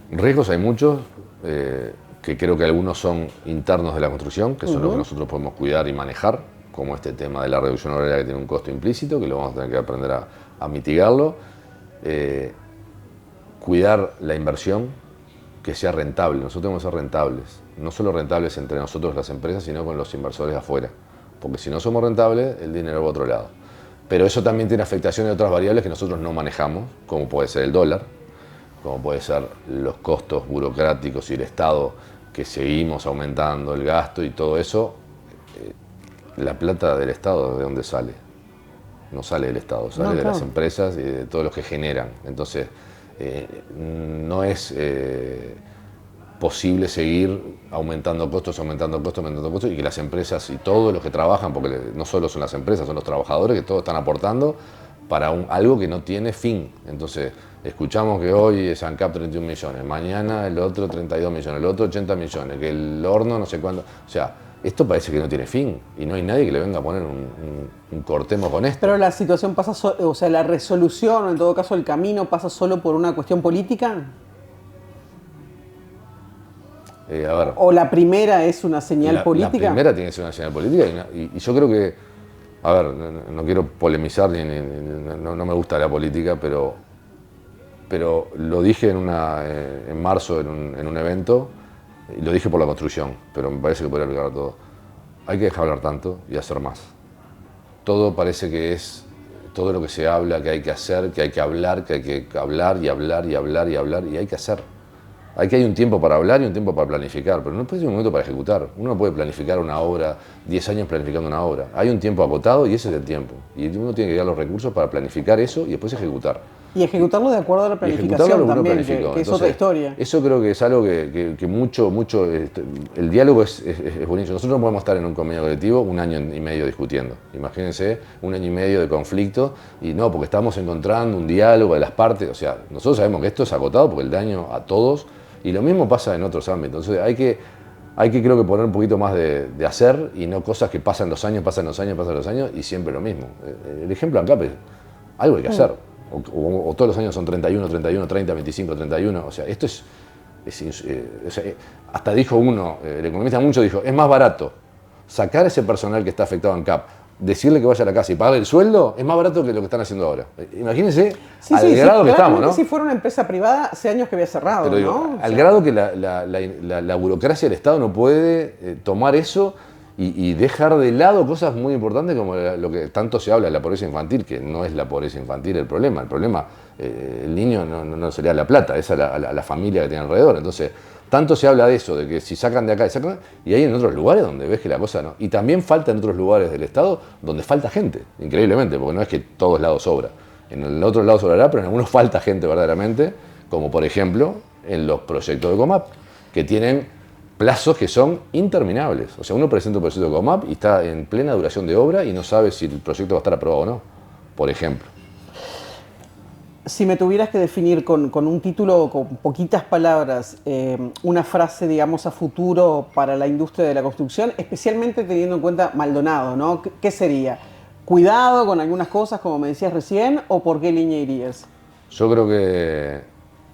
Riesgos hay muchos, que creo que algunos son internos de la construcción, que son los que nosotros podemos cuidar y manejar, como este tema de la reducción horaria que tiene un costo implícito, que lo vamos a tener que aprender a mitigarlo. Cuidar la inversión, que sea rentable. Nosotros tenemos que ser rentables. No solo rentables entre nosotros las empresas, sino con los inversores afuera. Porque si no somos rentables, el dinero va a otro lado. Pero eso también tiene afectación de otras variables que nosotros no manejamos, como puede ser el dólar, como puede ser los costos burocráticos y el Estado, que seguimos aumentando el gasto y todo eso. La plata del Estado, ¿de dónde sale? No sale del Estado, sale de las empresas y de todos los que generan. Entonces, no es posible seguir aumentando costos y que las empresas y todos los que trabajan, porque no solo son las empresas, son los trabajadores que todos están aportando para algo que no tiene fin. Entonces, escuchamos que hoy es ANCAP 31 millones, mañana el otro 32 millones, el otro 80 millones, que el horno no sé cuánto. O sea, esto parece que no tiene fin y no hay nadie que le venga a poner un cortemo con esto. Pero la situación pasa, o sea, la resolución, o en todo caso el camino, pasa solo por una cuestión política. A ver, ¿O la primera es una señal política? La primera tiene que ser una señal política y yo creo que, a ver, no quiero polemizar, no me gusta la política, pero lo dije en marzo en un evento, y lo dije por la construcción, pero me parece que podría aplicar a todo. Hay que dejar hablar tanto y hacer más. Todo parece que es todo lo que se habla, que hay que hacer, que hay que hablar, que hay que hablar y hablar y hablar y hablar, y hay que hacer. Hay un tiempo para hablar y un tiempo para planificar, pero no puede ser un momento para ejecutar. Uno no puede planificar una obra, 10 años planificando una obra. Hay un tiempo acotado y ese es el tiempo. Y uno tiene que dar los recursos para planificar eso y después ejecutar. Y ejecutarlo de acuerdo a la planificación también, que es Entonces, otra historia. Eso creo que es algo que mucho, el diálogo es buenísimo. Nosotros no podemos estar en un convenio colectivo un año y medio discutiendo. Imagínense un año y medio de conflicto y no, porque estamos encontrando un diálogo de las partes. O sea, nosotros sabemos que esto es acotado porque el daño a todos, y lo mismo pasa en otros ámbitos. Entonces hay que creo que poner un poquito más de hacer y no cosas que pasan los años y siempre lo mismo. El ejemplo ANCAP es algo hay que hacer. O todos los años son 31, 30, 25, 31. O sea, esto es O sea, hasta dijo uno, el economista mucho dijo, es más barato sacar a ese personal que está afectado en CAP, decirle que vaya a la casa y pagarle el sueldo, es más barato que lo que están haciendo ahora. Imagínense al grado que estamos, ¿no? Si fuera una empresa privada, hace años que había cerrado, pero digo, ¿no? Al grado que la burocracia del Estado no puede tomar eso y dejar de lado cosas muy importantes como lo que tanto se habla de la pobreza infantil, que no es la pobreza infantil el problema. El problema, el niño no sería la plata, es a la familia que tiene alrededor. Entonces, tanto se habla de eso, de que si sacan de acá y hay en otros lugares donde ves que la cosa no. Y también falta en otros lugares del Estado donde falta gente, increíblemente, porque no es que todos lados sobra. En el otro lado sobrará, pero en algunos falta gente verdaderamente, como por ejemplo en los proyectos de COMAP, que tienen plazos que son interminables. O sea, uno presenta un proyecto de COMAP y está en plena duración de obra y no sabe si el proyecto va a estar aprobado o no, por ejemplo. Si me tuvieras que definir con un título, con poquitas palabras, una frase, digamos, a futuro para la industria de la construcción, especialmente teniendo en cuenta Maldonado, ¿no? ¿Qué sería? ¿Cuidado con algunas cosas, como me decías recién, o por qué línea irías? Yo creo que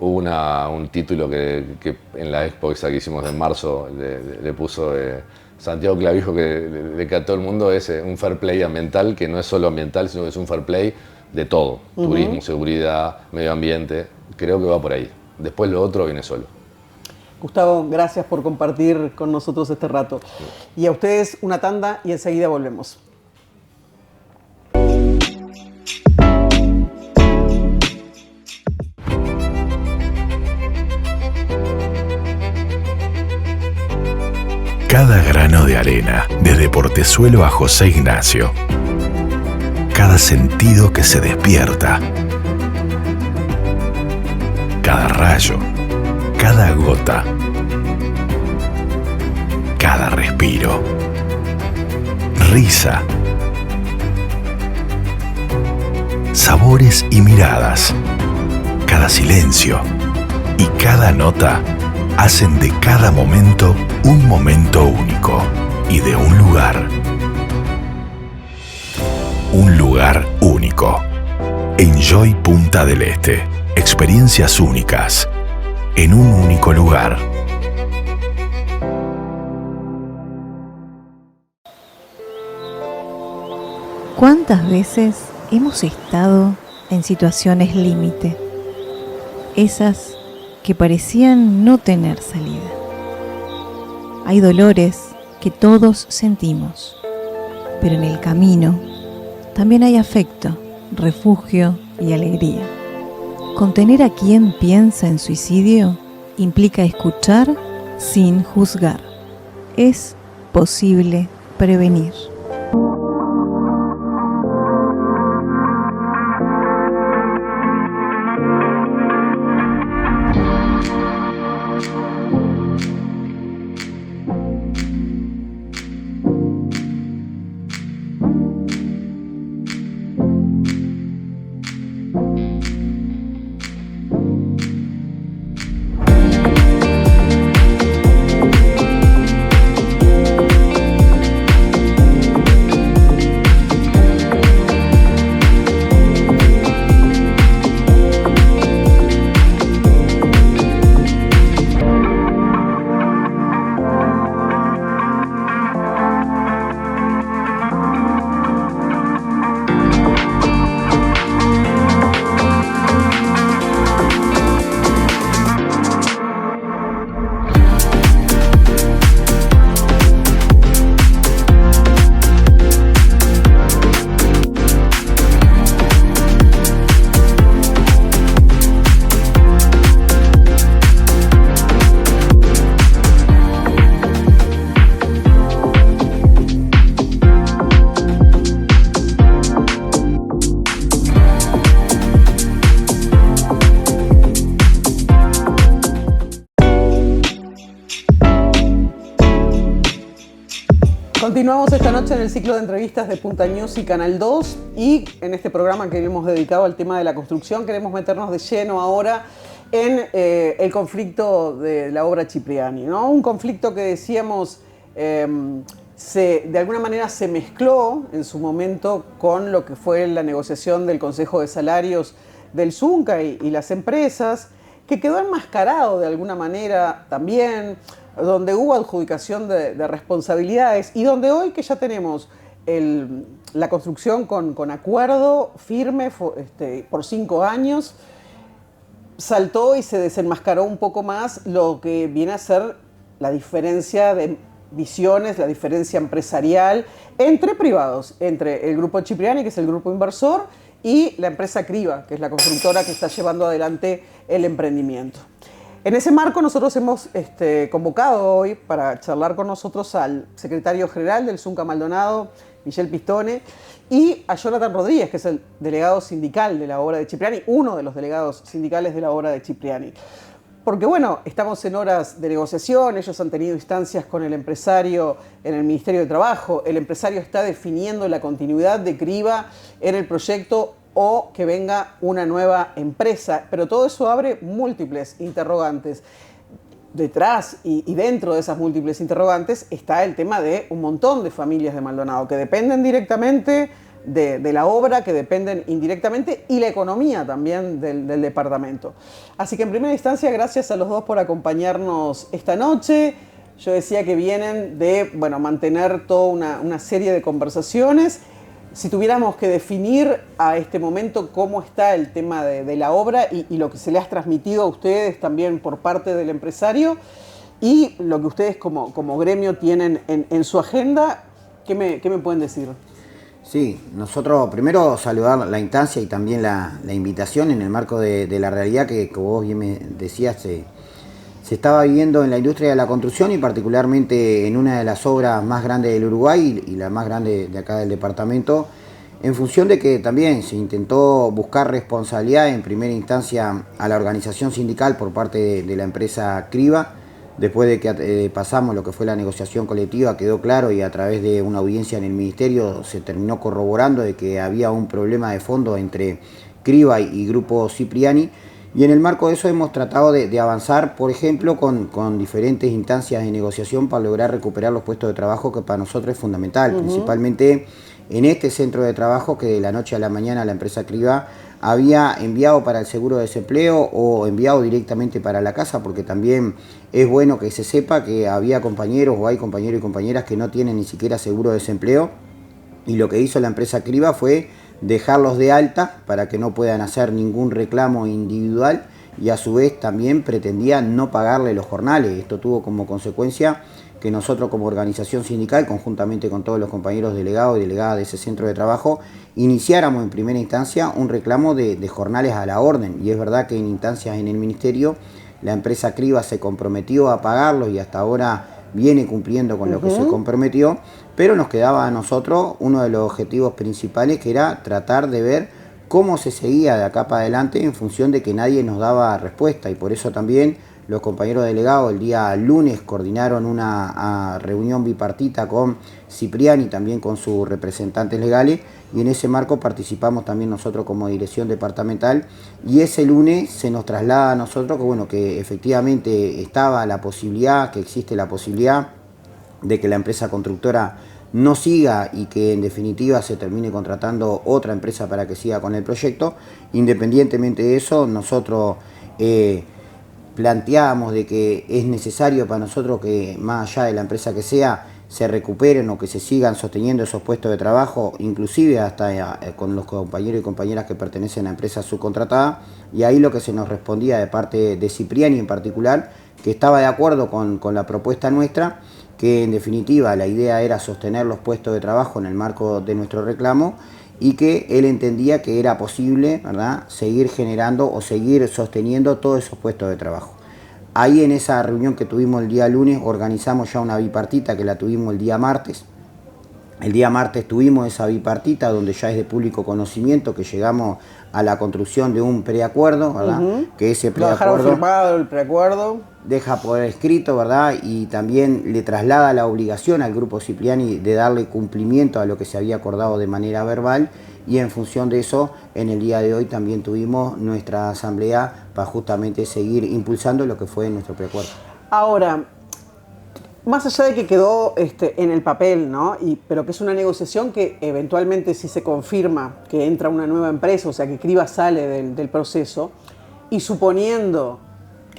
hubo un título que en la expo esa que hicimos en marzo le puso Santiago Clavijo, que le a todo el mundo, es un fair play ambiental, que no es solo ambiental, sino que es un fair play de todo, turismo, seguridad, medio ambiente, creo que va por ahí. Después lo otro viene solo. Gustavo, gracias por compartir con nosotros este rato. Y a ustedes una tanda y enseguida volvemos. Cada grano de arena, desde Portezuelo a José Ignacio. Cada sentido que se despierta. Cada rayo, cada gota, cada respiro. Risa. Sabores y miradas. Cada silencio y cada nota hacen de cada momento un momento único y de un lugar. Un lugar único. Enjoy Punta del Este. Experiencias únicas en un único lugar. ¿Cuántas veces hemos estado en situaciones límite? Esas que parecían no tener salida. Hay dolores que todos sentimos, pero en el camino también hay afecto, refugio y alegría. Contener a quien piensa en suicidio implica escuchar sin juzgar. Es posible prevenir. Continuamos esta noche en el ciclo de entrevistas de Punta News y Canal 2 y en este programa que hemos dedicado al tema de la construcción queremos meternos de lleno ahora en el conflicto de la obra Cipriani, ¿no? Un conflicto que decíamos de alguna manera se mezcló en su momento con lo que fue la negociación del Consejo de Salarios del Zunca y las empresas, que quedó enmascarado de alguna manera también, donde hubo adjudicación de responsabilidades y donde hoy que ya tenemos la construcción con acuerdo firme por 5 años, saltó y se desenmascaró un poco más lo que viene a ser la diferencia de visiones, la diferencia empresarial entre privados, entre el grupo Cipriani, que es el grupo inversor, y la empresa Criba, que es la constructora que está llevando adelante el emprendimiento. En ese marco nosotros hemos convocado hoy para charlar con nosotros al secretario general del Zunca Maldonado, Michel Pistone, y a Jonathan Rodríguez, que es el delegado sindical de la obra de Cipriani, uno de los delegados sindicales de la obra de Cipriani. Porque bueno, estamos en horas de negociación, ellos han tenido instancias con el empresario en el Ministerio de Trabajo, el empresario está definiendo la continuidad de Criba en el proyecto o que venga una nueva empresa, pero todo eso abre múltiples interrogantes. Detrás y dentro de esas múltiples interrogantes está el tema de un montón de familias de Maldonado que dependen directamente de la obra, que dependen indirectamente, y la economía también del departamento. Así que en primera instancia, gracias a los dos por acompañarnos esta noche. Yo decía que vienen de mantener toda una serie de conversaciones. Si tuviéramos que definir a este momento cómo está el tema de la obra y lo que se les ha transmitido a ustedes también por parte del empresario y lo que ustedes como gremio tienen en su agenda, ¿qué me pueden decir? Sí, nosotros primero saludar la instancia y también la invitación en el marco de la realidad que vos bien me decías, se estaba viviendo en la industria de la construcción y particularmente en una de las obras más grandes del Uruguay y la más grande de acá del departamento, en función de que también se intentó buscar responsabilidad en primera instancia a la organización sindical por parte de la empresa Criba. Después de que pasamos lo que fue la negociación colectiva, quedó claro y a través de una audiencia en el Ministerio se terminó corroborando de que había un problema de fondo entre Criba y Grupo Cipriani. Y en el marco de eso hemos tratado de avanzar, por ejemplo, con diferentes instancias de negociación para lograr recuperar los puestos de trabajo que para nosotros es fundamental, principalmente en este centro de trabajo que de la noche a la mañana la empresa Criba había enviado para el seguro de desempleo o enviado directamente para la casa, porque también es bueno que se sepa que había compañeros o hay compañeros y compañeras que no tienen ni siquiera seguro de desempleo, y lo que hizo la empresa Criba fue dejarlos de alta para que no puedan hacer ningún reclamo individual y a su vez también pretendía no pagarle los jornales. Esto tuvo como consecuencia que nosotros como organización sindical, conjuntamente con todos los compañeros delegados y delegadas de ese centro de trabajo, iniciáramos en primera instancia un reclamo de jornales a la orden. Y es verdad que en instancias en el Ministerio la empresa Criba se comprometió a pagarlos y hasta ahora viene cumpliendo con lo que se comprometió, pero nos quedaba a nosotros uno de los objetivos principales, que era tratar de ver cómo se seguía de acá para adelante en función de que nadie nos daba respuesta, y por eso también los compañeros delegados el día lunes coordinaron una reunión bipartita con Cipriani y también con sus representantes legales, y en ese marco participamos también nosotros como dirección departamental, y ese lunes se nos traslada a nosotros que efectivamente estaba la posibilidad, que existe la posibilidad de que la empresa constructora no siga y que en definitiva se termine contratando otra empresa para que siga con el proyecto. Independientemente de eso, nosotros planteábamos de que es necesario para nosotros que más allá de la empresa que sea, se recuperen o que se sigan sosteniendo esos puestos de trabajo, inclusive hasta con los compañeros y compañeras que pertenecen a empresas subcontratadas, y ahí lo que se nos respondía de parte de Cipriani en particular, que estaba de acuerdo con la propuesta nuestra, que en definitiva la idea era sostener los puestos de trabajo en el marco de nuestro reclamo, y que él entendía que era posible, ¿verdad?, seguir generando o seguir sosteniendo todos esos puestos de trabajo. Ahí en esa reunión que tuvimos el día lunes organizamos ya una bipartita que la tuvimos el día martes. El día martes tuvimos esa bipartita donde ya es de público conocimiento que llegamos a la construcción de un preacuerdo, ¿verdad? Que ese preacuerdo dejaron firmado el preacuerdo, deja por escrito, ¿verdad? Y también le traslada la obligación al Grupo Cipriani de darle cumplimiento a lo que se había acordado de manera verbal, y en función de eso, en el día de hoy también tuvimos nuestra asamblea para justamente seguir impulsando lo que fue nuestro preacuerdo. Ahora, más allá de que quedó en el papel, ¿no? Pero que es una negociación que eventualmente, si se confirma que entra una nueva empresa, o sea que Criba sale del proceso, y suponiendo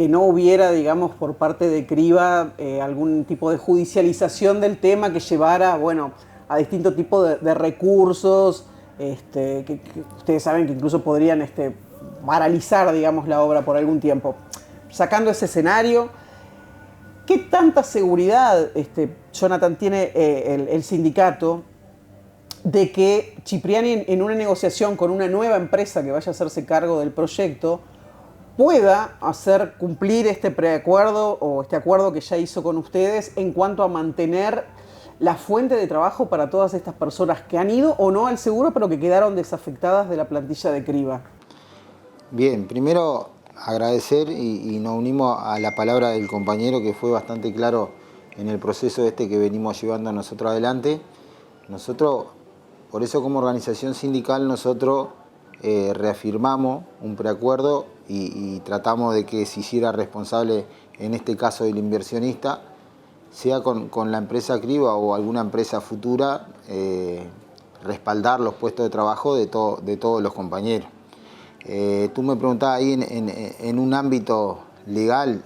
que no hubiera, digamos, por parte de Criba algún tipo de judicialización del tema que llevara, bueno, a distintos tipos de recursos, que ustedes saben que incluso podrían paralizar, digamos, la obra por algún tiempo. Sacando ese escenario, ¿qué tanta seguridad, Jonathan, tiene el sindicato de que Cipriani, en una negociación con una nueva empresa que vaya a hacerse cargo del proyecto, pueda hacer cumplir este preacuerdo o este acuerdo que ya hizo con ustedes en cuanto a mantener la fuente de trabajo para todas estas personas que han ido o no al seguro, pero que quedaron desafectadas de la plantilla de Criba? Bien, primero agradecer y nos unimos a la palabra del compañero, que fue bastante claro en el proceso que venimos llevando nosotros adelante. Nosotros, por eso como organización sindical, nosotros reafirmamos un preacuerdo y tratamos de que se hiciera responsable, en este caso del inversionista, sea con la empresa Criba o alguna empresa futura, respaldar los puestos de trabajo de todos los compañeros. Tú me preguntabas ahí en un ámbito legal.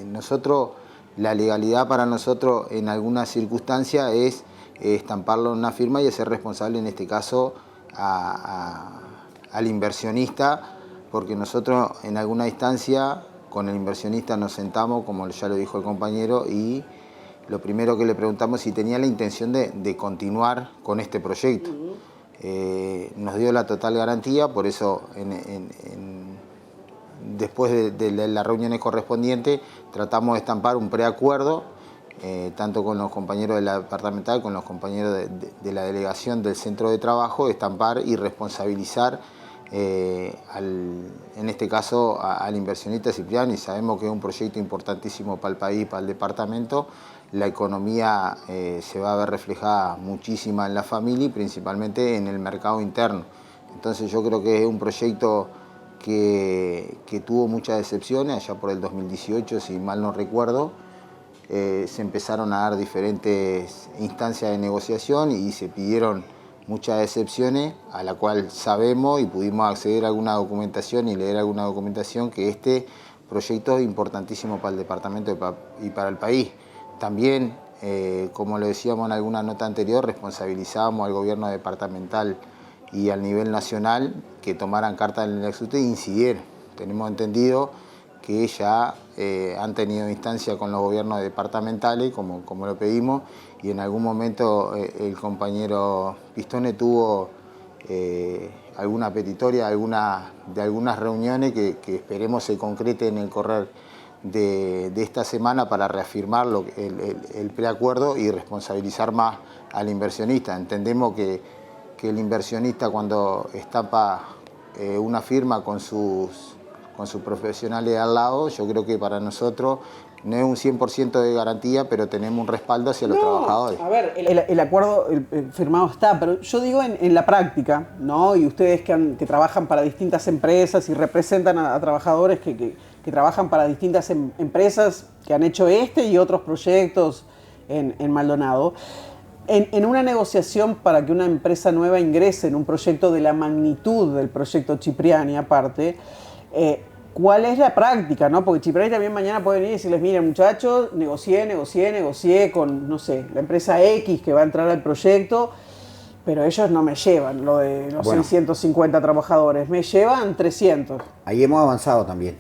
Nosotros, la legalidad para nosotros en algunas circunstancias es estamparlo en una firma y hacer responsable, en este caso, al inversionista, porque nosotros en alguna instancia con el inversionista nos sentamos, como ya lo dijo el compañero, y lo primero que le preguntamos si tenía la intención de continuar con este proyecto. Nos dio la total garantía, por eso después de las reuniones correspondientes tratamos de estampar un preacuerdo, tanto con los compañeros de la departamental, con los compañeros de la delegación del centro de trabajo, estampar y responsabilizar en este caso al inversionista Cipriani. Sabemos que es un proyecto importantísimo para el país, para el departamento. La economía se va a ver reflejada muchísima en la familia y principalmente en el mercado interno. Entonces yo creo que es un proyecto que tuvo muchas decepciones. Allá por el 2018, si mal no recuerdo, se empezaron a dar diferentes instancias de negociación y se pidieron muchas excepciones, a la cual sabemos y pudimos acceder a alguna documentación y leer alguna documentación, que este proyecto es importantísimo para el departamento y para el país. También, como lo decíamos en alguna nota anterior, responsabilizábamos al gobierno departamental y al nivel nacional que tomaran cartas en el asunto e incidieran. Tenemos entendido que ya han tenido instancia con los gobiernos departamentales, como lo pedimos, y en algún momento el compañero Pistone tuvo alguna petitoria de algunas reuniones que esperemos se concrete en el correr de esta semana para reafirmar el preacuerdo y responsabilizar más al inversionista. Entendemos que el inversionista, cuando estampa una firma con sus profesionales al lado, yo creo que para nosotros no es un 100% de garantía, pero tenemos un respaldo hacia los trabajadores. A ver, el acuerdo firmado está, pero yo digo en la práctica, ¿no? Y ustedes que trabajan para distintas empresas y representan a trabajadores que trabajan para distintas empresas que han hecho y otros proyectos en Maldonado. En una negociación para que una empresa nueva ingrese en un proyecto de la magnitud del proyecto Cipriani, aparte, ¿cuál es la práctica, no? Porque Cipriani también mañana puede venir y decirles, miren muchachos, negocié con, no sé, la empresa X que va a entrar al proyecto, pero ellos no me llevan lo de los 650 trabajadores, me llevan 300. Ahí hemos avanzado también.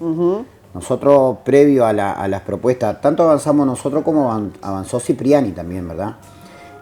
Nosotros, previo a las propuestas, tanto avanzamos nosotros como avanzó Cipriani también, ¿verdad?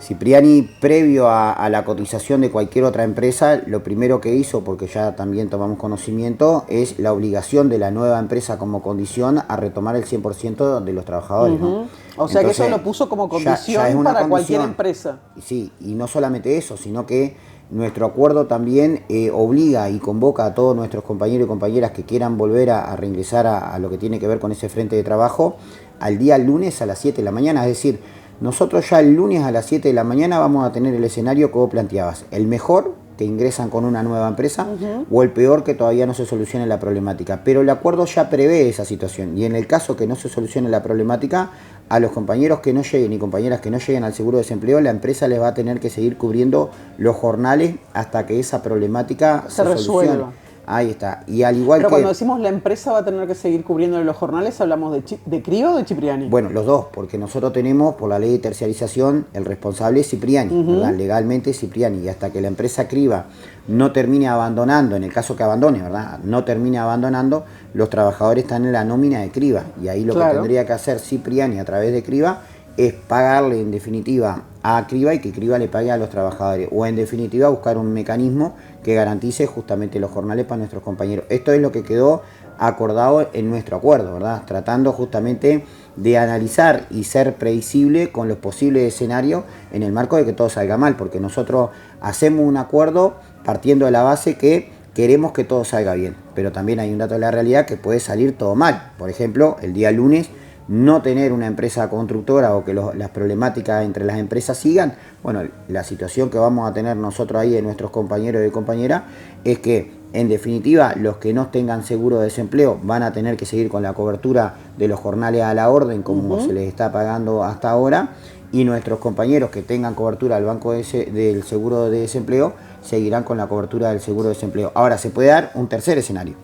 Cipriani, previo a la cotización de cualquier otra empresa, lo primero que hizo, porque ya también tomamos conocimiento, es la obligación de la nueva empresa como condición a retomar el 100% de los trabajadores, ¿no? O sea, entonces, que eso lo puso como condición ya para cualquier empresa. Sí, y no solamente eso, sino que nuestro acuerdo también obliga y convoca a todos nuestros compañeros y compañeras que quieran volver a reingresar a lo que tiene que ver con ese frente de trabajo al día lunes a las 7 de la mañana, es decir, nosotros ya el lunes a las 7 de la mañana vamos a tener el escenario que vos planteabas. El mejor, que ingresan con una nueva empresa, o el peor, que todavía no se solucione la problemática. Pero el acuerdo ya prevé esa situación. Y en el caso que no se solucione la problemática, a los compañeros que no lleguen y compañeras que no lleguen al seguro de desempleo, la empresa les va a tener que seguir cubriendo los jornales hasta que esa problemática se resuelva. Ahí está. Y al igual Pero que... cuando decimos la empresa va a tener que seguir cubriéndole los jornales, ¿hablamos de Criba o de Cipriani? Bueno, los dos, porque nosotros tenemos, por la ley de terciarización, el responsable es Cipriani, ¿verdad? Legalmente es Cipriani, y hasta que la empresa Criba no termine abandonando, en el caso que abandone, ¿verdad? No termine abandonando, los trabajadores están en la nómina de Criba, y ahí lo que tendría que hacer Cipriani a través de Criba es pagarle en definitiva a Criba y que Criba le pague a los trabajadores, o en definitiva buscar un mecanismo que garantice justamente los jornales para nuestros compañeros. Esto es lo que quedó acordado en nuestro acuerdo, ¿verdad? Tratando justamente de analizar y ser previsible con los posibles escenarios en el marco de que todo salga mal, porque nosotros hacemos un acuerdo partiendo de la base que queremos que todo salga bien, pero también hay un dato de la realidad que puede salir todo mal. Por ejemplo, el día lunes no tener una empresa constructora o que las problemáticas entre las empresas sigan. Bueno, la situación que vamos a tener nosotros ahí de nuestros compañeros y compañeras es que, en definitiva, los que no tengan seguro de desempleo van a tener que seguir con la cobertura de los jornales a la orden como se les está pagando hasta ahora, y nuestros compañeros que tengan cobertura del banco del seguro de desempleo seguirán con la cobertura del seguro de desempleo. Ahora, se puede dar un tercer escenario,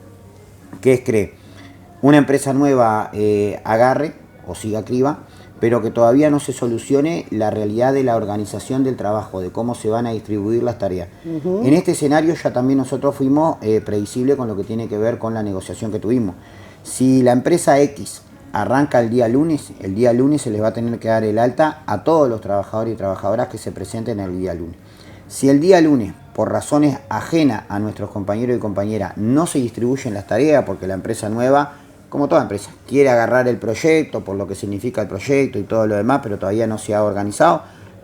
que es que una empresa nueva agarre o siga Criba, pero que todavía no se solucione la realidad de la organización del trabajo, de cómo se van a distribuir las tareas. En este escenario ya también nosotros fuimos previsibles con lo que tiene que ver con la negociación que tuvimos. Si la empresa X arranca el día lunes se les va a tener que dar el alta a todos los trabajadores y trabajadoras que se presenten el día lunes. Si el día lunes, por razones ajenas a nuestros compañeros y compañeras, no se distribuyen las tareas porque la empresa nueva, como toda empresa, quiere agarrar el proyecto por lo que significa el proyecto y todo lo demás, pero todavía no se ha organizado,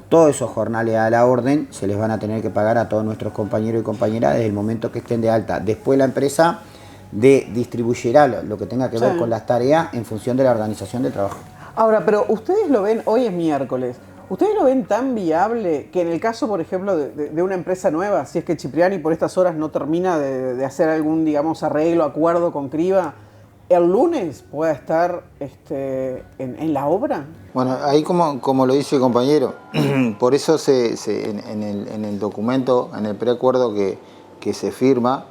todos esos jornales a la orden se les van a tener que pagar a todos nuestros compañeros y compañeras desde el momento que estén de alta. Después la empresa distribuirá lo que tenga que ver con las tareas en función de la organización del trabajo. Ahora, pero ustedes lo ven, hoy es miércoles, ¿ustedes lo ven tan viable que en el caso, por ejemplo, de una empresa nueva, si es que Cipriani por estas horas no termina de hacer algún, digamos, arreglo, acuerdo con Criba, el lunes pueda estar en la obra? Bueno, ahí como lo dice el compañero, por eso en el documento, en el preacuerdo que se firma,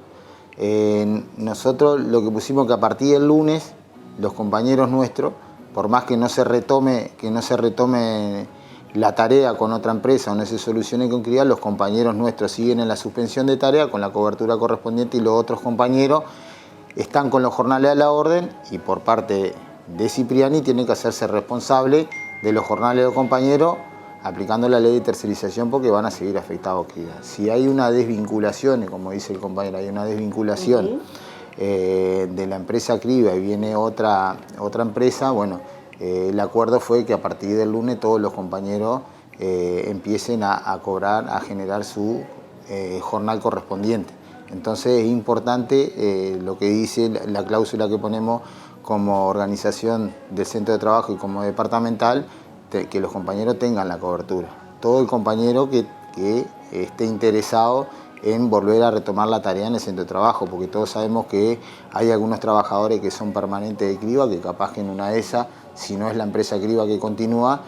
nosotros lo que pusimos que a partir del lunes, los compañeros nuestros, por más que no se retome la tarea con otra empresa o no se solucione con Criba, los compañeros nuestros siguen en la suspensión de tarea con la cobertura correspondiente y los otros compañeros están con los jornales a la orden y por parte de Cipriani tienen que hacerse responsable de los jornales de los compañeros aplicando la ley de tercerización porque van a seguir afectados. Si hay una desvinculación, como dice el compañero, hay una desvinculación de la empresa Criba y viene otra empresa, bueno, el acuerdo fue que a partir del lunes todos los compañeros empiecen a cobrar, a generar su jornal correspondiente. Entonces es importante lo que dice la cláusula que ponemos como organización del centro de trabajo y como departamental, que los compañeros tengan la cobertura. Todo el compañero que esté interesado en volver a retomar la tarea en el centro de trabajo, porque todos sabemos que hay algunos trabajadores que son permanentes de Criba, que capaz que en una de esas, si no es la empresa Criba que continúa,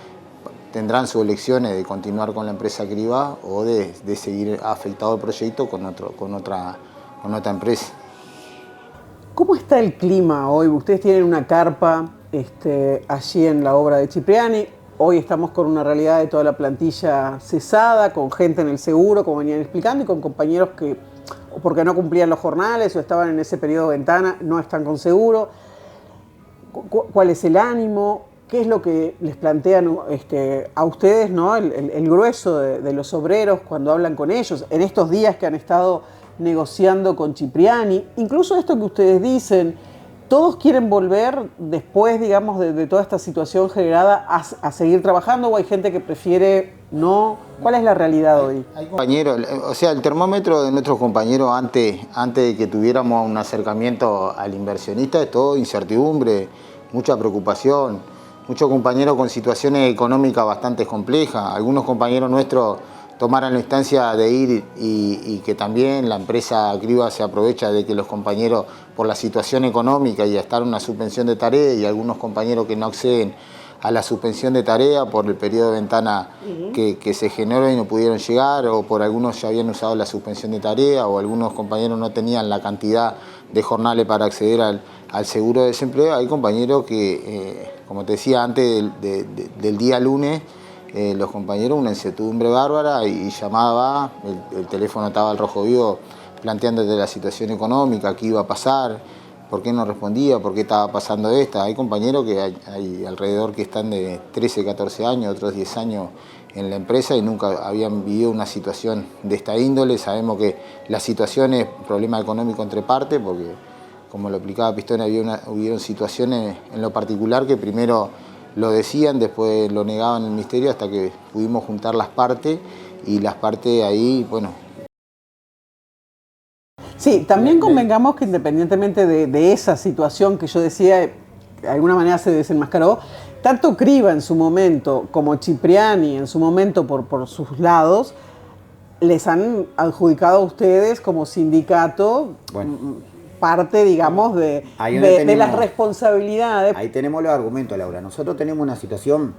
tendrán sus elecciones de continuar con la empresa Criba o de seguir afectado el proyecto con otra empresa. ¿Cómo está el clima hoy? Ustedes tienen una carpa allí en la obra de Cipriani. Hoy estamos con una realidad de toda la plantilla cesada, con gente en el seguro, como venían explicando, y con compañeros que, porque no cumplían los jornales o estaban en ese periodo de ventana, no están con seguro. ¿Cuál es el ánimo? ¿Qué es lo que les plantean a ustedes, ¿no? El grueso de los obreros cuando hablan con ellos, en estos días que han estado negociando con Cipriani? Incluso esto que ustedes dicen, ¿todos quieren volver después, digamos, de toda esta situación generada a seguir trabajando o hay gente que prefiere no? ¿Cuál es la realidad hoy? Compañeros, o sea, el termómetro de nuestros compañeros antes de que tuviéramos un acercamiento al inversionista es todo incertidumbre, mucha preocupación, muchos compañeros con situaciones económicas bastante complejas. Algunos compañeros nuestros tomaron la instancia de ir y que también la empresa Criba se aprovecha de que los compañeros, por la situación económica y a estar en una suspensión de tareas, y algunos compañeros que no acceden a la suspensión de tarea por el periodo de ventana que se generó y no pudieron llegar, o por algunos ya habían usado la suspensión de tarea, o algunos compañeros no tenían la cantidad de jornales para acceder al seguro de desempleo. Hay compañeros que, como te decía antes del día lunes, los compañeros una incertidumbre bárbara y llamaba, el teléfono estaba al rojo vivo planteándote la situación económica, qué iba a pasar, por qué no respondía, por qué estaba pasando esta. Hay compañeros que hay alrededor que están de 13, 14 años, otros 10 años en la empresa y nunca habían vivido una situación de esta índole. Sabemos que la situación es problema económico entre partes, porque como lo explicaba Pistone, hubieron situaciones en lo particular que primero lo decían, después lo negaban en el ministerio hasta que pudimos juntar las partes y las partes ahí, bueno. Sí, también convengamos que independientemente de esa situación que yo decía, de alguna manera se desenmascaró, tanto Criba en su momento como Cipriani en su momento por sus lados, les han adjudicado a ustedes como sindicato parte, digamos, de las responsabilidades. Ahí tenemos los argumentos, Laura. Nosotros tenemos una situación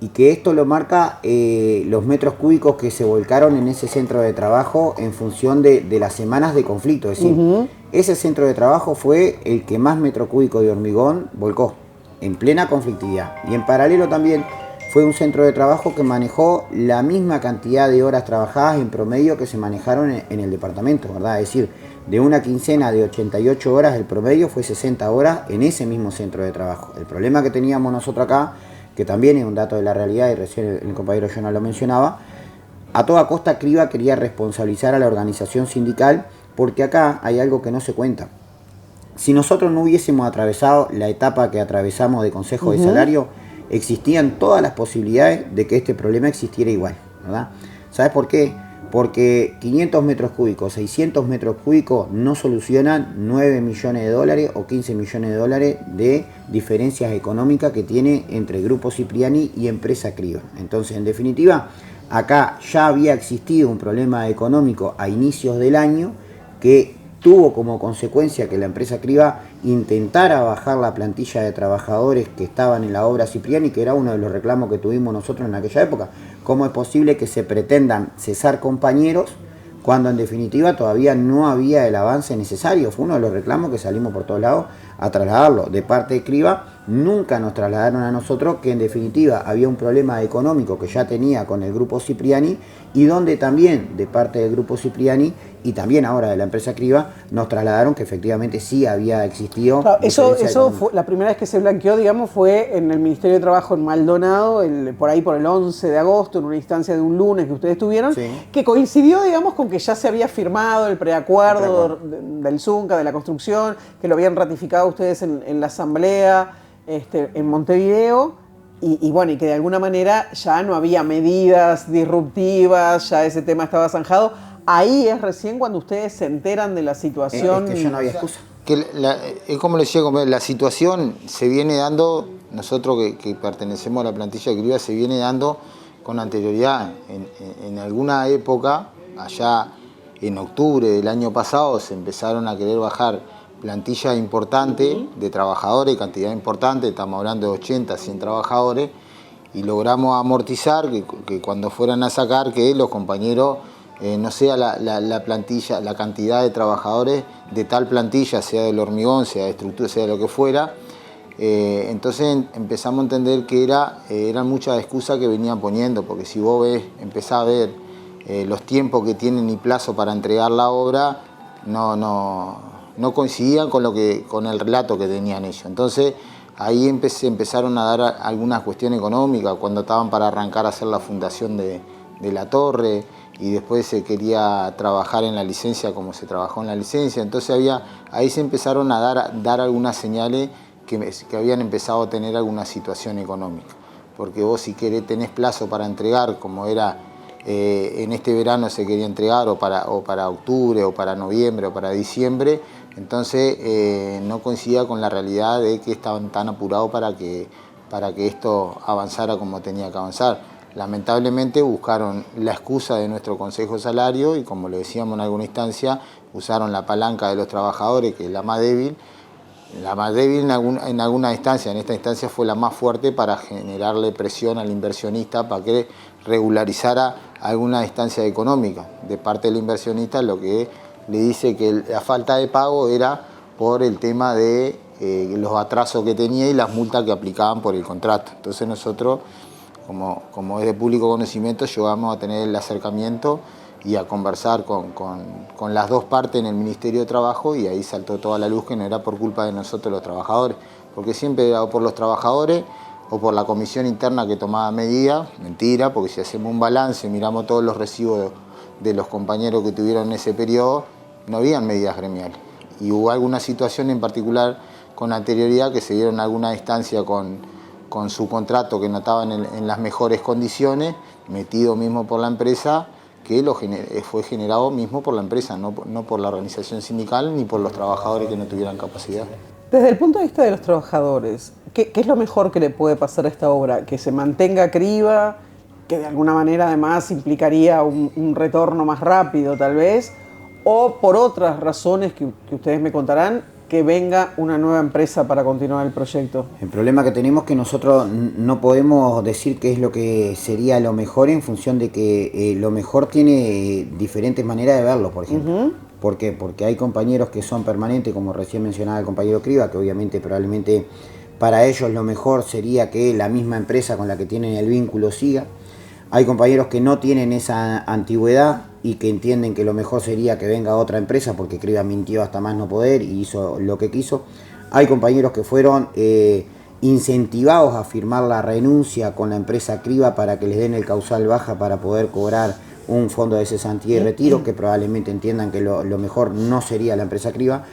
y que esto lo marca los metros cúbicos que se volcaron en ese centro de trabajo en función de las semanas de conflicto. Es decir, ese centro de trabajo fue el que más metro cúbico de hormigón volcó, en plena conflictividad. Y en paralelo también fue un centro de trabajo que manejó la misma cantidad de horas trabajadas en promedio que se manejaron en el departamento, ¿verdad? Es decir, de una quincena de 88 horas, el promedio fue 60 horas en ese mismo centro de trabajo. El problema que teníamos nosotros acá, que también es un dato de la realidad y recién el compañero Jonah lo mencionaba, a toda costa Criba quería responsabilizar a la organización sindical porque acá hay algo que no se cuenta. Si nosotros no hubiésemos atravesado la etapa que atravesamos de Consejo de Salario, existían todas las posibilidades de que este problema existiera igual, ¿verdad? ¿Sabes por qué? Porque 500 metros cúbicos, 600 metros cúbicos no solucionan 9 millones de dólares o 15 millones de dólares de diferencias económicas que tiene entre Grupo Cipriani y Empresa Criba. Entonces, en definitiva, acá ya había existido un problema económico a inicios del año que tuvo como consecuencia que la empresa Criba intentara bajar la plantilla de trabajadores que estaban en la obra Cipriani, que era uno de los reclamos que tuvimos nosotros en aquella época. ¿Cómo es posible que se pretendan cesar compañeros cuando en definitiva todavía no había el avance necesario? Fue uno de los reclamos que salimos por todos lados a trasladarlo. De parte de Criba nunca nos trasladaron a nosotros que en definitiva había un problema económico que ya tenía con el Grupo Cipriani y donde también de parte del Grupo Cipriani y también ahora de la empresa Criba nos trasladaron que efectivamente sí había existido. Claro, eso fue la primera vez que se blanqueó, digamos, fue en el Ministerio de Trabajo en Maldonado, por ahí por el 11 de agosto, en una instancia de un lunes que ustedes tuvieron, que coincidió, digamos, con que ya se había firmado el preacuerdo del Zunca, de la construcción, que lo habían ratificado ustedes en la asamblea en Montevideo. Y bueno, y que de alguna manera ya no había medidas disruptivas, ya ese tema estaba zanjado. Ahí es recién cuando ustedes se enteran de la situación. Es que ya no había excusa. Es como le decía, la situación se viene dando, nosotros que pertenecemos a la plantilla de Criba, se viene dando con anterioridad. En alguna época, allá en octubre del año pasado, se empezaron a querer bajar plantilla importante de trabajadores, cantidad importante, estamos hablando de 80, 100 trabajadores, y logramos amortizar que cuando fueran a sacar que los compañeros no sea la plantilla, la cantidad de trabajadores de tal plantilla, sea del hormigón, sea de estructura, sea de lo que fuera. Entonces empezamos a entender que eran muchas excusas que venían poniendo, porque si vos empezás a ver los tiempos que tienen y plazo para entregar la obra, no coincidían con el relato que tenían ellos. Entonces ahí empezaron a dar algunas cuestiones económicas, cuando estaban para arrancar a hacer la fundación de la torre, y después se quería trabajar en la licencia como se trabajó en la licencia. Entonces ahí se empezaron a dar algunas señales que habían empezado a tener alguna situación económica. Porque vos si tenés plazo para entregar, como era en este verano se quería entregar, o para octubre, o para noviembre, o para diciembre, entonces no coincidía con la realidad de que estaban tan apurados para que esto avanzara como tenía que avanzar. Lamentablemente buscaron la excusa de nuestro Consejo de Salario y, como lo decíamos en alguna instancia, usaron la palanca de los trabajadores, que es la más débil, La más débil en alguna instancia, en esta instancia fue la más fuerte para generarle presión al inversionista para que regularizara alguna instancia económica. De parte del inversionista lo que le dice que la falta de pago era por el tema de los atrasos que tenía y las multas que aplicaban por el contrato. Entonces nosotros, como es de público conocimiento, llegamos a tener el acercamiento y a conversar con las dos partes en el Ministerio de Trabajo, y ahí saltó toda la luz que no era por culpa de nosotros los trabajadores, porque siempre era o por los trabajadores o por la comisión interna que tomaba medidas. Mentira, porque si hacemos un balance, miramos todos los recibos de los compañeros que tuvieron en ese periodo, no habían medidas gremiales. Y hubo alguna situación en particular con anterioridad que se dieron en alguna instancia con su contrato que no estaban en las mejores condiciones, metido mismo por la empresa, que fue generado mismo por la empresa, no por la organización sindical ni por los trabajadores que no tuvieran capacidad. Desde el punto de vista de los trabajadores, ¿qué es lo mejor que le puede pasar a esta obra? ¿Que se mantenga Criba, que de alguna manera además implicaría un retorno más rápido tal vez, o por otras razones que ustedes me contarán, que venga una nueva empresa para continuar el proyecto? El problema que tenemos es que nosotros no podemos decir qué es lo que sería lo mejor en función de que lo mejor tiene diferentes maneras de verlo, por ejemplo. ¿Por qué? Porque hay compañeros que son permanentes, como recién mencionaba el compañero Criba, que obviamente probablemente para ellos lo mejor sería que la misma empresa con la que tienen el vínculo siga. Hay compañeros que no tienen esa antigüedad y que entienden que lo mejor sería que venga otra empresa porque Criba mintió hasta más no poder y hizo lo que quiso. Hay compañeros que fueron incentivados a firmar la renuncia con la empresa Criba para que les den el causal baja para poder cobrar un fondo de cesantía y retiro, que probablemente entiendan que lo mejor no sería la empresa Criba.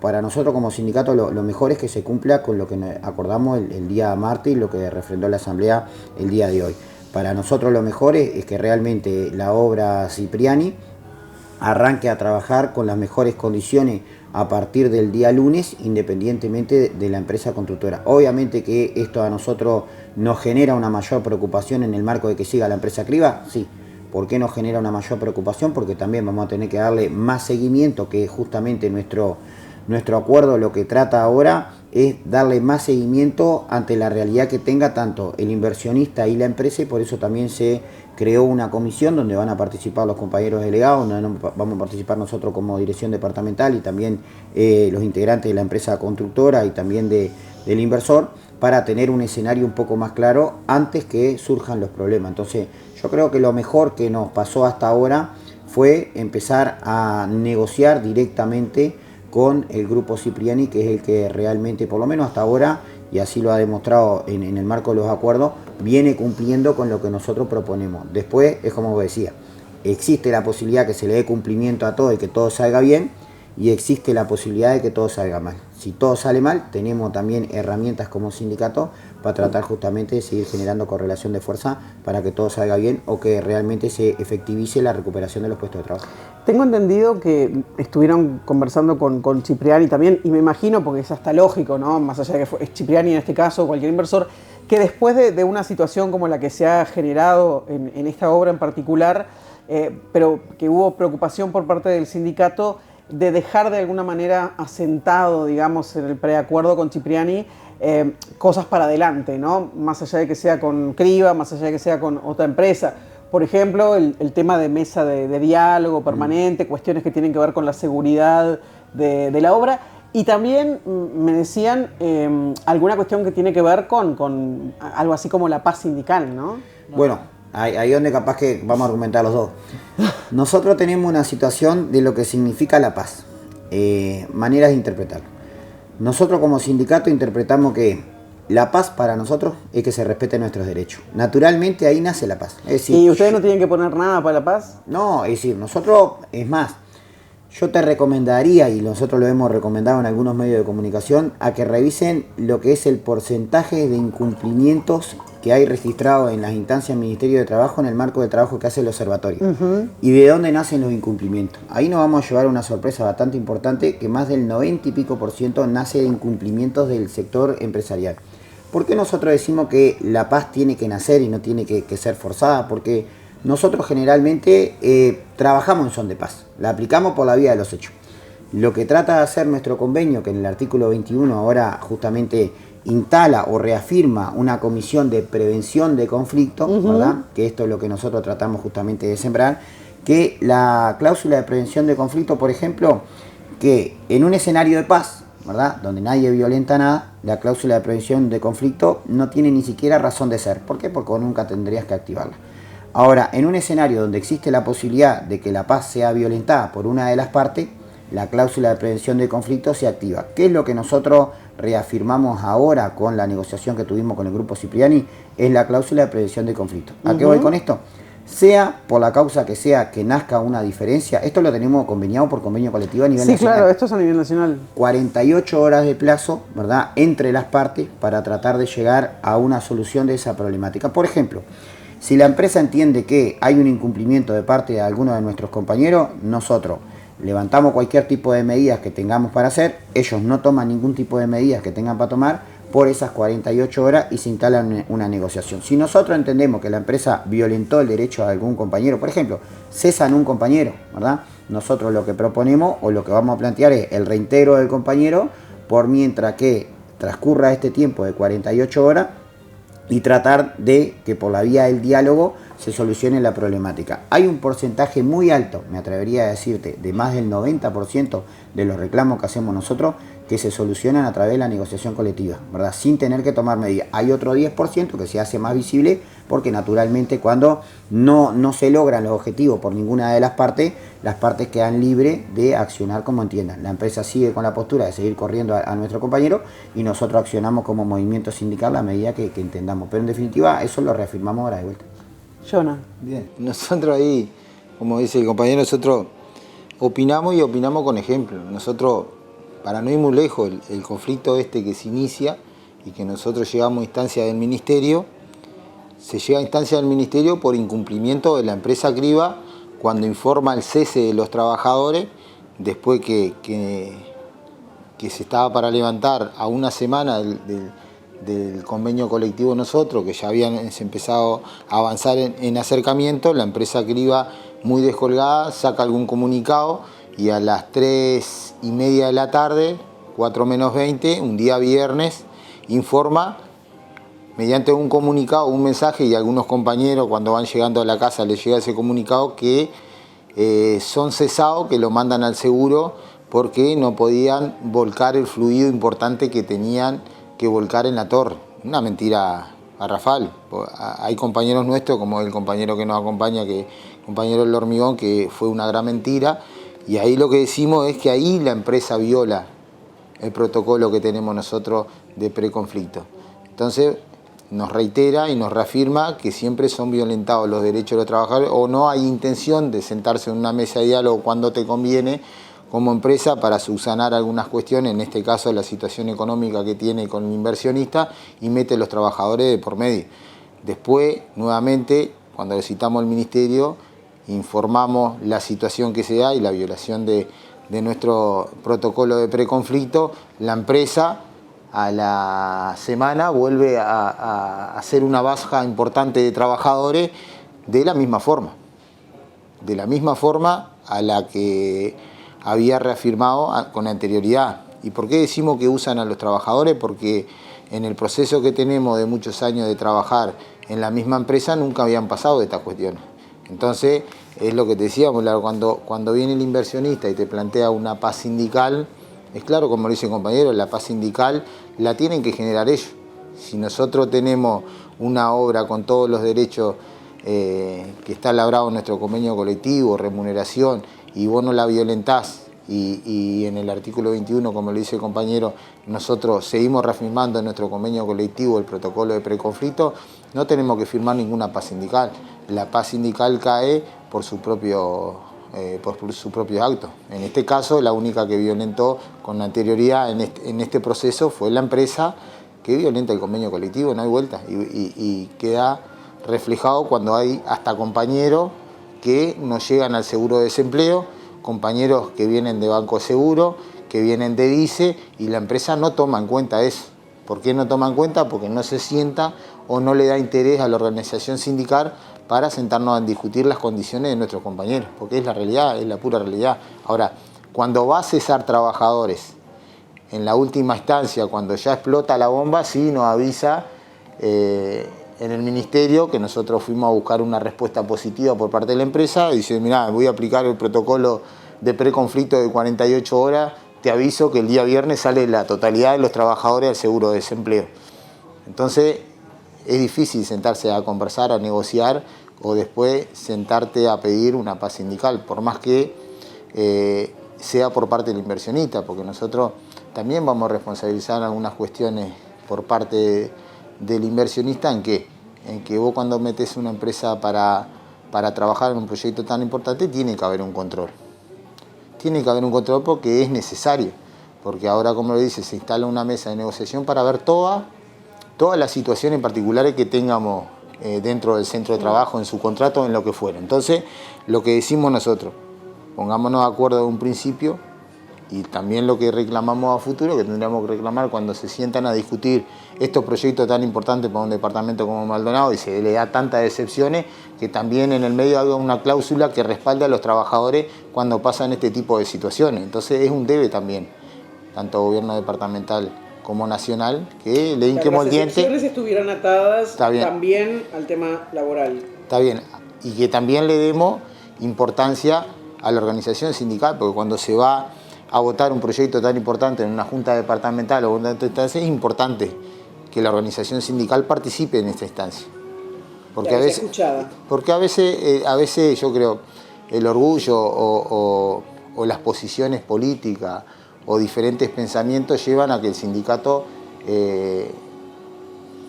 Para nosotros como sindicato lo mejor es que se cumpla con lo que acordamos el día martes y lo que refrendó la asamblea el día de hoy. Para nosotros lo mejor es que realmente la obra Cipriani arranque a trabajar con las mejores condiciones a partir del día lunes, independientemente de la empresa constructora. Obviamente que esto a nosotros nos genera una mayor preocupación en el marco de que siga la empresa Criba, sí. ¿Por qué nos genera una mayor preocupación? Porque también vamos a tener que darle más seguimiento, que justamente nuestro acuerdo lo que trata ahora es darle más seguimiento ante la realidad que tenga tanto el inversionista y la empresa, y por eso también se creó una comisión donde van a participar los compañeros delegados, donde vamos a participar nosotros como dirección departamental y también los integrantes de la empresa constructora y también del inversor, para tener un escenario un poco más claro antes que surjan los problemas. Entonces, yo creo que lo mejor que nos pasó hasta ahora fue empezar a negociar directamente con el grupo Cipriani, que es el que realmente, por lo menos hasta ahora, y así lo ha demostrado en el marco de los acuerdos, viene cumpliendo con lo que nosotros proponemos. Después, es como decía, existe la posibilidad que se le dé cumplimiento a todo y que todo salga bien, y existe la posibilidad de que todo salga mal. Si todo sale mal, tenemos también herramientas como sindicato para tratar justamente de seguir generando correlación de fuerza para que todo salga bien o que realmente se efectivice la recuperación de los puestos de trabajo. Tengo entendido que estuvieron conversando con Cipriani también, y me imagino, porque es hasta lógico, ¿no? Más allá de que es Cipriani en este caso, cualquier inversor, que después de una situación como la que se ha generado en esta obra en particular, pero que hubo preocupación por parte del sindicato de dejar de alguna manera asentado, digamos, en el preacuerdo con Cipriani, cosas para adelante, ¿no? Más allá de que sea con Criba, más allá de que sea con otra empresa. Por ejemplo, el tema de mesa de diálogo permanente, cuestiones que tienen que ver con la seguridad de la obra. Y también me decían alguna cuestión que tiene que ver con algo así como la paz sindical, ¿no? Bueno, ahí donde capaz que vamos a argumentar los dos. Nosotros tenemos una situación de lo que significa la paz, maneras de interpretarlo. Nosotros como sindicato interpretamos que la paz para nosotros es que se respeten nuestros derechos. Naturalmente ahí nace la paz. Es decir, ¿y ustedes no tienen que poner nada para la paz? No, es decir, nosotros, es más, yo te recomendaría, y nosotros lo hemos recomendado en algunos medios de comunicación, a que revisen lo que es el porcentaje de incumplimientos que hay registrado en las instancias del Ministerio de Trabajo en el marco de trabajo que hace el observatorio. Y de dónde nacen los incumplimientos. Ahí nos vamos a llevar una sorpresa bastante importante, que más del 90 y pico % nace de incumplimientos del sector empresarial. ¿Por qué nosotros decimos que la paz tiene que nacer y no tiene que ser forzada? Porque nosotros generalmente trabajamos en son de paz, la aplicamos por la vía de los hechos. Lo que trata de hacer nuestro convenio, que en el artículo 21 ahora justamente instala o reafirma una comisión de prevención de conflictos, ¿verdad? Que esto es lo que nosotros tratamos justamente de sembrar, que la cláusula de prevención de conflictos, por ejemplo, que en un escenario de paz, ¿verdad?, donde nadie violenta nada, la cláusula de prevención de conflicto no tiene ni siquiera razón de ser. ¿Por qué? Porque nunca tendrías que activarla. Ahora, en un escenario donde existe la posibilidad de que la paz sea violentada por una de las partes, la cláusula de prevención de conflicto se activa. ¿Qué es lo que nosotros reafirmamos ahora con la negociación que tuvimos con el Grupo Cipriani? Es la cláusula de prevención de conflicto. ¿A qué voy con esto? Sea por la causa que sea que nazca una diferencia, esto lo tenemos conveniado por convenio colectivo a nivel nacional. Sí, claro, esto es a nivel nacional. 48 horas de plazo, ¿verdad?, entre las partes para tratar de llegar a una solución de esa problemática. Por ejemplo, si la empresa entiende que hay un incumplimiento de parte de alguno de nuestros compañeros, nosotros levantamos cualquier tipo de medidas que tengamos para hacer, ellos no toman ningún tipo de medidas que tengan para tomar por esas 48 horas y se instala una negociación. Si nosotros entendemos que la empresa violentó el derecho de algún compañero, por ejemplo, cesan un compañero, ¿verdad?, nosotros lo que proponemos o lo que vamos a plantear es el reintegro del compañero por mientras que transcurra este tiempo de 48 horas y tratar de que por la vía del diálogo se solucione la problemática. Hay un porcentaje muy alto, me atrevería a decirte, de más del 90% de los reclamos que hacemos nosotros que se solucionan a través de la negociación colectiva, ¿verdad?, sin tener que tomar medidas. Hay otro 10% que se hace más visible porque naturalmente cuando no se logran los objetivos por ninguna de las partes quedan libres de accionar como entiendan. La empresa sigue con la postura de seguir corriendo a nuestro compañero y nosotros accionamos como movimiento sindical a medida que entendamos. Pero en definitiva eso lo reafirmamos ahora de vuelta. Jonah. Bien, nosotros ahí, como dice el compañero, nosotros opinamos y opinamos con ejemplo. Nosotros, para no ir muy lejos, el conflicto que se inicia y que nosotros llegamos a instancia del ministerio, se llega a instancia del ministerio por incumplimiento de la empresa Criba cuando informa el cese de los trabajadores después que se estaba para levantar a una semana del convenio colectivo nosotros, que ya habían empezado a avanzar en acercamiento. La empresa Criba, muy descolgada, saca algún comunicado y a las 3:30 de la tarde, 4 menos 20, un día viernes, informa mediante un comunicado, un mensaje, y algunos compañeros cuando van llegando a la casa les llega ese comunicado, que son cesados, que lo mandan al seguro porque no podían volcar el fluido importante que tenían que volcar en la torre. Una mentira garrafal. Hay compañeros nuestros, como el compañero que nos acompaña, que compañero del Hormigón, que fue una gran mentira, y ahí lo que decimos es que ahí la empresa viola el protocolo que tenemos nosotros de preconflicto. Entonces nos reitera y nos reafirma que siempre son violentados los derechos de los trabajadores, o no hay intención de sentarse en una mesa de diálogo cuando te conviene como empresa para subsanar algunas cuestiones, en este caso la situación económica que tiene con el inversionista, y mete a los trabajadores de por medio. Después, nuevamente, cuando visitamos el ministerio, informamos la situación que se da y la violación de nuestro protocolo de preconflicto. La empresa a la semana vuelve a hacer una baja importante de trabajadores de la misma forma a la que había reafirmado con anterioridad. ¿Y por qué decimos que usan a los trabajadores? Porque en el proceso que tenemos de muchos años de trabajar en la misma empresa nunca habían pasado de estas cuestiones. Entonces, es lo que te decíamos, cuando viene el inversionista y te plantea una paz sindical, es claro, como lo dice el compañero, la paz sindical la tienen que generar ellos. Si nosotros tenemos una obra con todos los derechos que está labrado en nuestro convenio colectivo, remuneración, y vos no la violentás, y en el artículo 21, como lo dice el compañero, nosotros seguimos reafirmando en nuestro convenio colectivo el protocolo de preconflicto, no tenemos que firmar ninguna paz sindical. La paz sindical cae por su propio acto. En este caso, la única que violentó con anterioridad en este proceso fue la empresa, que violenta el convenio colectivo, no hay vuelta, y queda reflejado cuando hay hasta compañeros que no llegan al seguro de desempleo, compañeros que vienen de Banco Seguro, que vienen de DICE, y la empresa no toma en cuenta eso. ¿Por qué no toma en cuenta? Porque no se sienta o no le da interés a la organización sindical para sentarnos a discutir las condiciones de nuestros compañeros, porque es la realidad, es la pura realidad. Ahora, Cuando va a cesar trabajadores, en la última instancia, cuando ya explota la bomba, sí nos avisa en el ministerio, que nosotros fuimos a buscar una respuesta positiva por parte de la empresa, dice, mirá, voy a aplicar el protocolo de preconflicto de 48 horas, te aviso que el día viernes sale la totalidad de los trabajadores al seguro de desempleo. Entonces es difícil sentarse a conversar, a negociar o después sentarte a pedir una paz sindical, por más que sea por parte del inversionista, porque nosotros también vamos a responsabilizar algunas cuestiones por parte del inversionista en que vos cuando metes una empresa para trabajar en un proyecto tan importante tiene que haber un control. Tiene que haber un control porque es necesario, porque ahora, como lo dice, se instala una mesa de negociación para ver todas las situaciones particulares que tengamos dentro del centro de trabajo, en su contrato, en lo que fuera. Entonces, lo que decimos nosotros, pongámonos de acuerdo de un principio y también lo que reclamamos a futuro, que tendríamos que reclamar cuando se sientan a discutir estos proyectos tan importantes para un departamento como Maldonado y se le da tantas excepciones, que también en el medio haga una cláusula que respalde a los trabajadores cuando pasan este tipo de situaciones. Entonces es un debe también, tanto gobierno departamental como nacional, que le hinquemos el diente. Que las excepciones estuvieran atadas también al tema laboral. Está bien, y que también le demos importancia a la organización sindical, porque cuando se va a votar un proyecto tan importante en una junta departamental o una instancia, es importante que la organización sindical participe en esta instancia. Porque a veces yo creo el orgullo o las posiciones políticas o diferentes pensamientos llevan a que el sindicato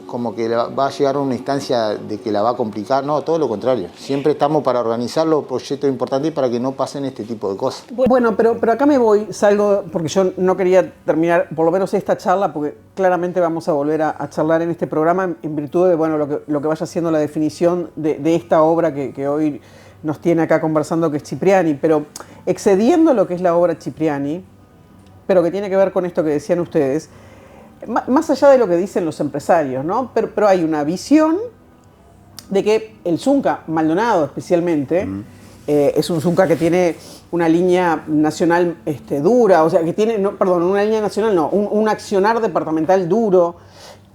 como que va a llegar a una instancia de que la va a complicar. No, todo lo contrario. Siempre estamos para organizar los proyectos importantes para que no pasen este tipo de cosas. Bueno, pero acá salgo, porque yo no quería terminar, por lo menos esta charla, porque claramente vamos a volver a charlar en este programa en virtud de lo que vaya siendo la definición de esta obra que hoy nos tiene acá conversando, que es Cipriani, pero excediendo lo que es la obra Cipriani, pero que tiene que ver con esto que decían ustedes, más allá de lo que dicen los empresarios, ¿no? Pero hay una visión de que el Zunca, Maldonado especialmente, es un Zunca que tiene una línea nacional dura, o sea, que tiene, una línea nacional no, un accionar departamental duro,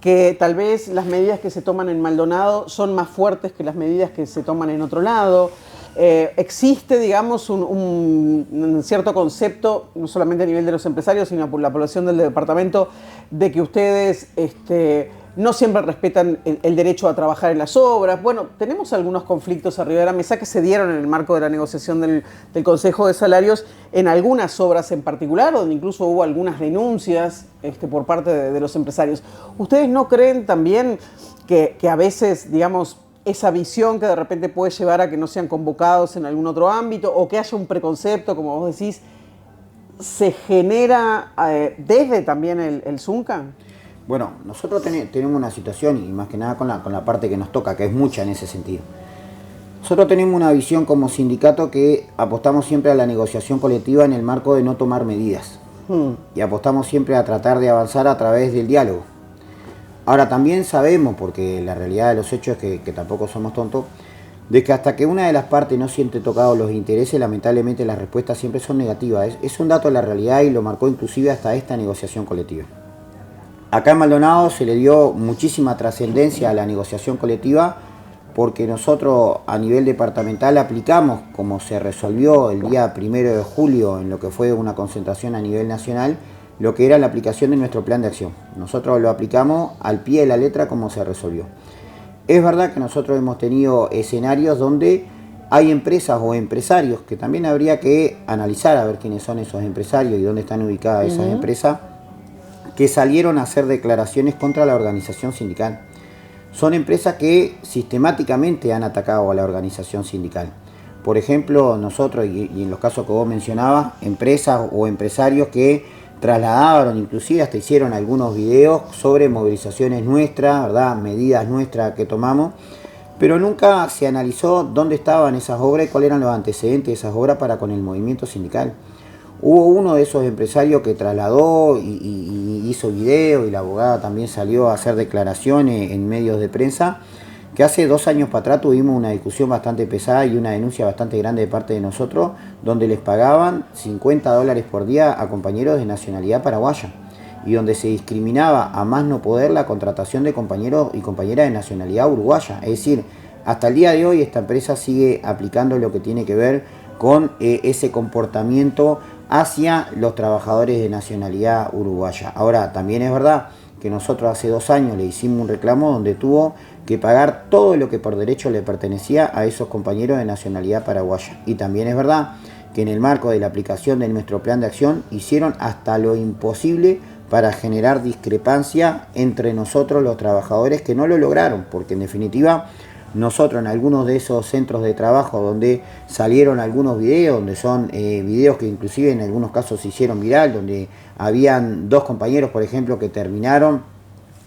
que tal vez las medidas que se toman en Maldonado son más fuertes que las medidas que se toman en otro lado. Existe, digamos, un cierto concepto, no solamente a nivel de los empresarios, sino por la población del departamento, de que ustedes no siempre respetan el derecho a trabajar en las obras. Bueno, tenemos algunos conflictos arriba de la mesa que se dieron en el marco de la negociación del Consejo de Salarios en algunas obras en particular, donde incluso hubo algunas denuncias por parte de los empresarios. ¿Ustedes no creen también que a veces, digamos, esa visión que de repente puede llevar a que no sean convocados en algún otro ámbito o que haya un preconcepto, como vos decís, se genera desde también el Zunca? Bueno, nosotros tenemos una situación, y más que nada con la parte que nos toca, que es mucha en ese sentido. Nosotros tenemos una visión como sindicato que apostamos siempre a la negociación colectiva en el marco de no tomar medidas. Y apostamos siempre a tratar de avanzar a través del diálogo. Ahora también sabemos, porque la realidad de los hechos es que tampoco somos tontos, de que hasta que una de las partes no siente tocados los intereses, lamentablemente las respuestas siempre son negativas. Es un dato de la realidad y lo marcó inclusive hasta esta negociación colectiva. Acá en Maldonado se le dio muchísima trascendencia a la negociación colectiva porque nosotros a nivel departamental aplicamos, como se resolvió el día 1 de julio en lo que fue una concentración a nivel nacional, lo que era la aplicación de nuestro plan de acción. Nosotros lo aplicamos al pie de la letra como se resolvió. Es verdad que nosotros hemos tenido escenarios donde hay empresas o empresarios que también habría que analizar a ver quiénes son esos empresarios y dónde están ubicadas esas empresas, que salieron a hacer declaraciones contra la organización sindical. Son empresas que sistemáticamente han atacado a la organización sindical. Por ejemplo, nosotros, y en los casos que vos mencionabas, empresas o empresarios que trasladaron, inclusive hasta hicieron algunos videos sobre movilizaciones nuestras, ¿verdad? Medidas nuestras que tomamos, pero nunca se analizó dónde estaban esas obras y cuáles eran los antecedentes de esas obras para con el movimiento sindical. Hubo uno de esos empresarios que trasladó y hizo video, y la abogada también salió a hacer declaraciones en medios de prensa, que hace 2 años para atrás tuvimos una discusión bastante pesada y una denuncia bastante grande de parte de nosotros, donde les pagaban $50 por día a compañeros de nacionalidad paraguaya y donde se discriminaba a más no poder la contratación de compañeros y compañeras de nacionalidad uruguaya. Es decir, hasta el día de hoy esta empresa sigue aplicando lo que tiene que ver con ese comportamiento hacia los trabajadores de nacionalidad uruguaya. Ahora, también es verdad que nosotros hace 2 años le hicimos un reclamo donde tuvo que pagar todo lo que por derecho le pertenecía a esos compañeros de nacionalidad paraguaya. Y también es verdad que en el marco de la aplicación de nuestro plan de acción hicieron hasta lo imposible para generar discrepancia entre nosotros los trabajadores, que no lo lograron, porque en definitiva nosotros en algunos de esos centros de trabajo donde salieron algunos videos, donde son videos que inclusive en algunos casos se hicieron viral, donde habían 2 compañeros, por ejemplo, que terminaron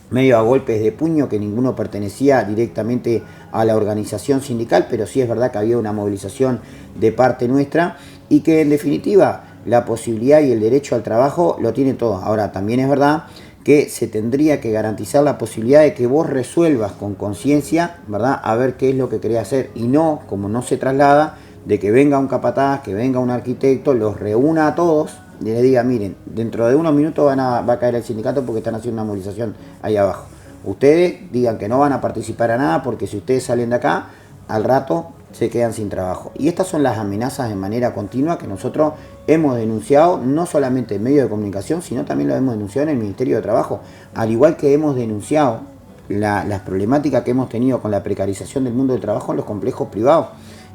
medio a golpes de puño, que ninguno pertenecía directamente a la organización sindical, pero sí es verdad que había una movilización de parte nuestra y que en definitiva la posibilidad y el derecho al trabajo lo tienen todos. Ahora, también es verdad que se tendría que garantizar la posibilidad de que vos resuelvas con conciencia, ¿verdad?, a ver qué es lo que querés hacer, y no, como no se traslada, de que venga un capataz, que venga un arquitecto, los reúna a todos y les diga, miren, dentro de unos minutos va a caer el sindicato porque están haciendo una movilización ahí abajo. Ustedes digan que no van a participar a nada porque si ustedes salen de acá, al rato se quedan sin trabajo. Y estas son las amenazas de manera continua que nosotros hemos denunciado, no solamente en medios de comunicación, sino también lo hemos denunciado en el Ministerio de Trabajo. Al igual que hemos denunciado las problemáticas que hemos tenido con la precarización del mundo del trabajo en los complejos privados.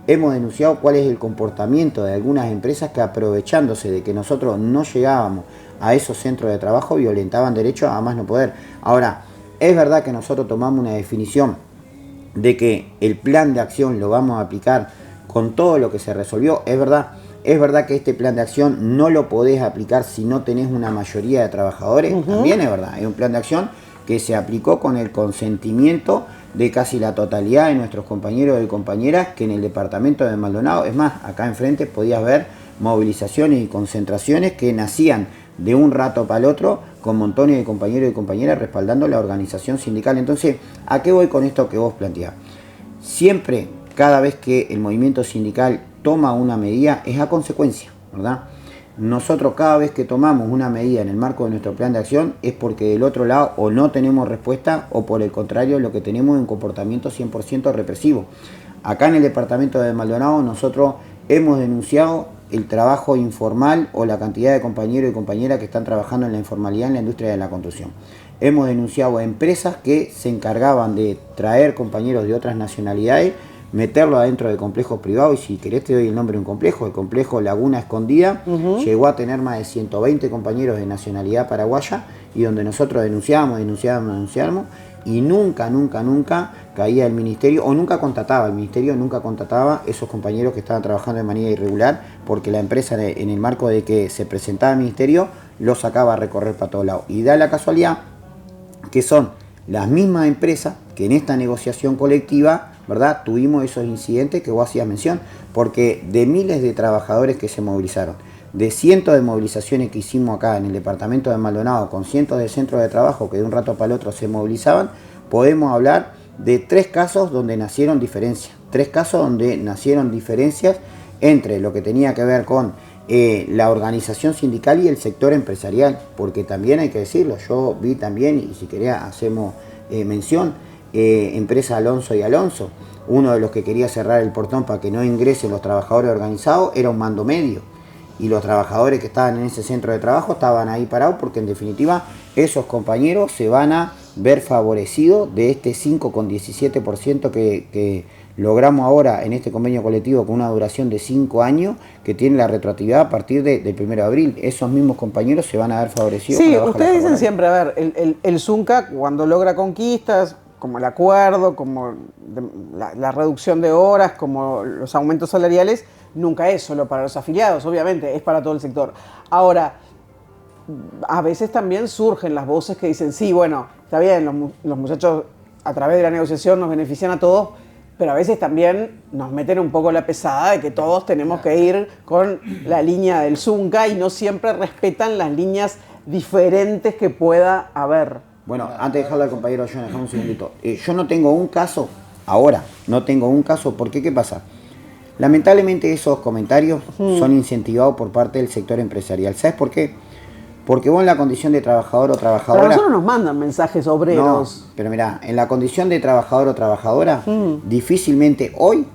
Hemos denunciado cuál es el comportamiento de algunas empresas que, aprovechándose de que nosotros no llegábamos a esos centros de trabajo, violentaban derechos a más no poder. Ahora, es verdad que nosotros tomamos una definición de que el plan de acción lo vamos a aplicar con todo lo que se resolvió. Es verdad que este plan de acción no lo podés aplicar si no tenés una mayoría de trabajadores. También es verdad, es un plan de acción que se aplicó con el consentimiento de casi la totalidad de nuestros compañeros y compañeras que en el departamento de Maldonado, es más, acá enfrente podías ver movilizaciones y concentraciones que nacían de un rato para el otro, con montones de compañeros y compañeras respaldando la organización sindical. Entonces, ¿a qué voy con esto que vos planteás? Siempre, cada vez que el movimiento sindical toma una medida, es a consecuencia, ¿verdad? Nosotros cada vez que tomamos una medida en el marco de nuestro plan de acción es porque del otro lado o no tenemos respuesta o por el contrario lo que tenemos es un comportamiento 100% represivo. Acá en el departamento de Maldonado nosotros hemos denunciado el trabajo informal o la cantidad de compañeros y compañeras que están trabajando en la informalidad en la industria de la construcción. Hemos denunciado a empresas que se encargaban de traer compañeros de otras nacionalidades, meterlo adentro de complejos privados, y si querés te doy el nombre de un complejo, el complejo Laguna Escondida, llegó a tener más de 120 compañeros de nacionalidad paraguaya, y donde nosotros denunciábamos, y nunca caía el ministerio, o nunca contrataba, el ministerio nunca contrataba esos compañeros que estaban trabajando de manera irregular, porque la empresa en el marco de que se presentaba al ministerio, los sacaba a recorrer para todos lados. Y da la casualidad que son las mismas empresas que en esta negociación colectiva, ¿verdad?, tuvimos esos incidentes que vos hacías mención, porque de miles de trabajadores que se movilizaron, de cientos de movilizaciones que hicimos acá en el departamento de Maldonado, con cientos de centros de trabajo que de un rato para el otro se movilizaban, podemos hablar de 3 casos donde nacieron diferencias, 3 casos donde nacieron diferencias entre lo que tenía que ver con la organización sindical y el sector empresarial, porque también hay que decirlo, yo vi también, y si quería hacemos mención, empresa Alonso y Alonso, uno de los que quería cerrar el portón para que no ingresen los trabajadores organizados era un mando medio, y los trabajadores que estaban en ese centro de trabajo estaban ahí parados porque en definitiva esos compañeros se van a ver favorecidos de este 5,17% que logramos ahora en este convenio colectivo con una duración de 5 años que tiene la retroactividad a partir del 1 de abril. Esos mismos compañeros se van a ver favorecidos. Sí, ustedes dicen siempre, a ver, el Zunca cuando logra conquistas, como el acuerdo, como la reducción de horas, como los aumentos salariales, nunca es solo para los afiliados, obviamente, es para todo el sector. Ahora, a veces también surgen las voces que dicen, sí, bueno, está bien, los muchachos a través de la negociación nos benefician a todos, pero a veces también nos meten un poco la pesada de que todos tenemos que ir con la línea del Zunca y no siempre respetan las líneas diferentes que pueda haber. Bueno, antes de dejarlo al compañero John, dejamos un segundito. Yo no tengo un caso Ahora, no tengo un caso, porque ¿qué pasa? Lamentablemente esos comentarios son incentivados por parte del sector empresarial. ¿Sabes por qué? Porque vos en la condición de trabajador o trabajadora... Pero a nosotros nos mandan mensajes obreros. No, pero mirá, en la condición de trabajador o trabajadora, difícilmente hoy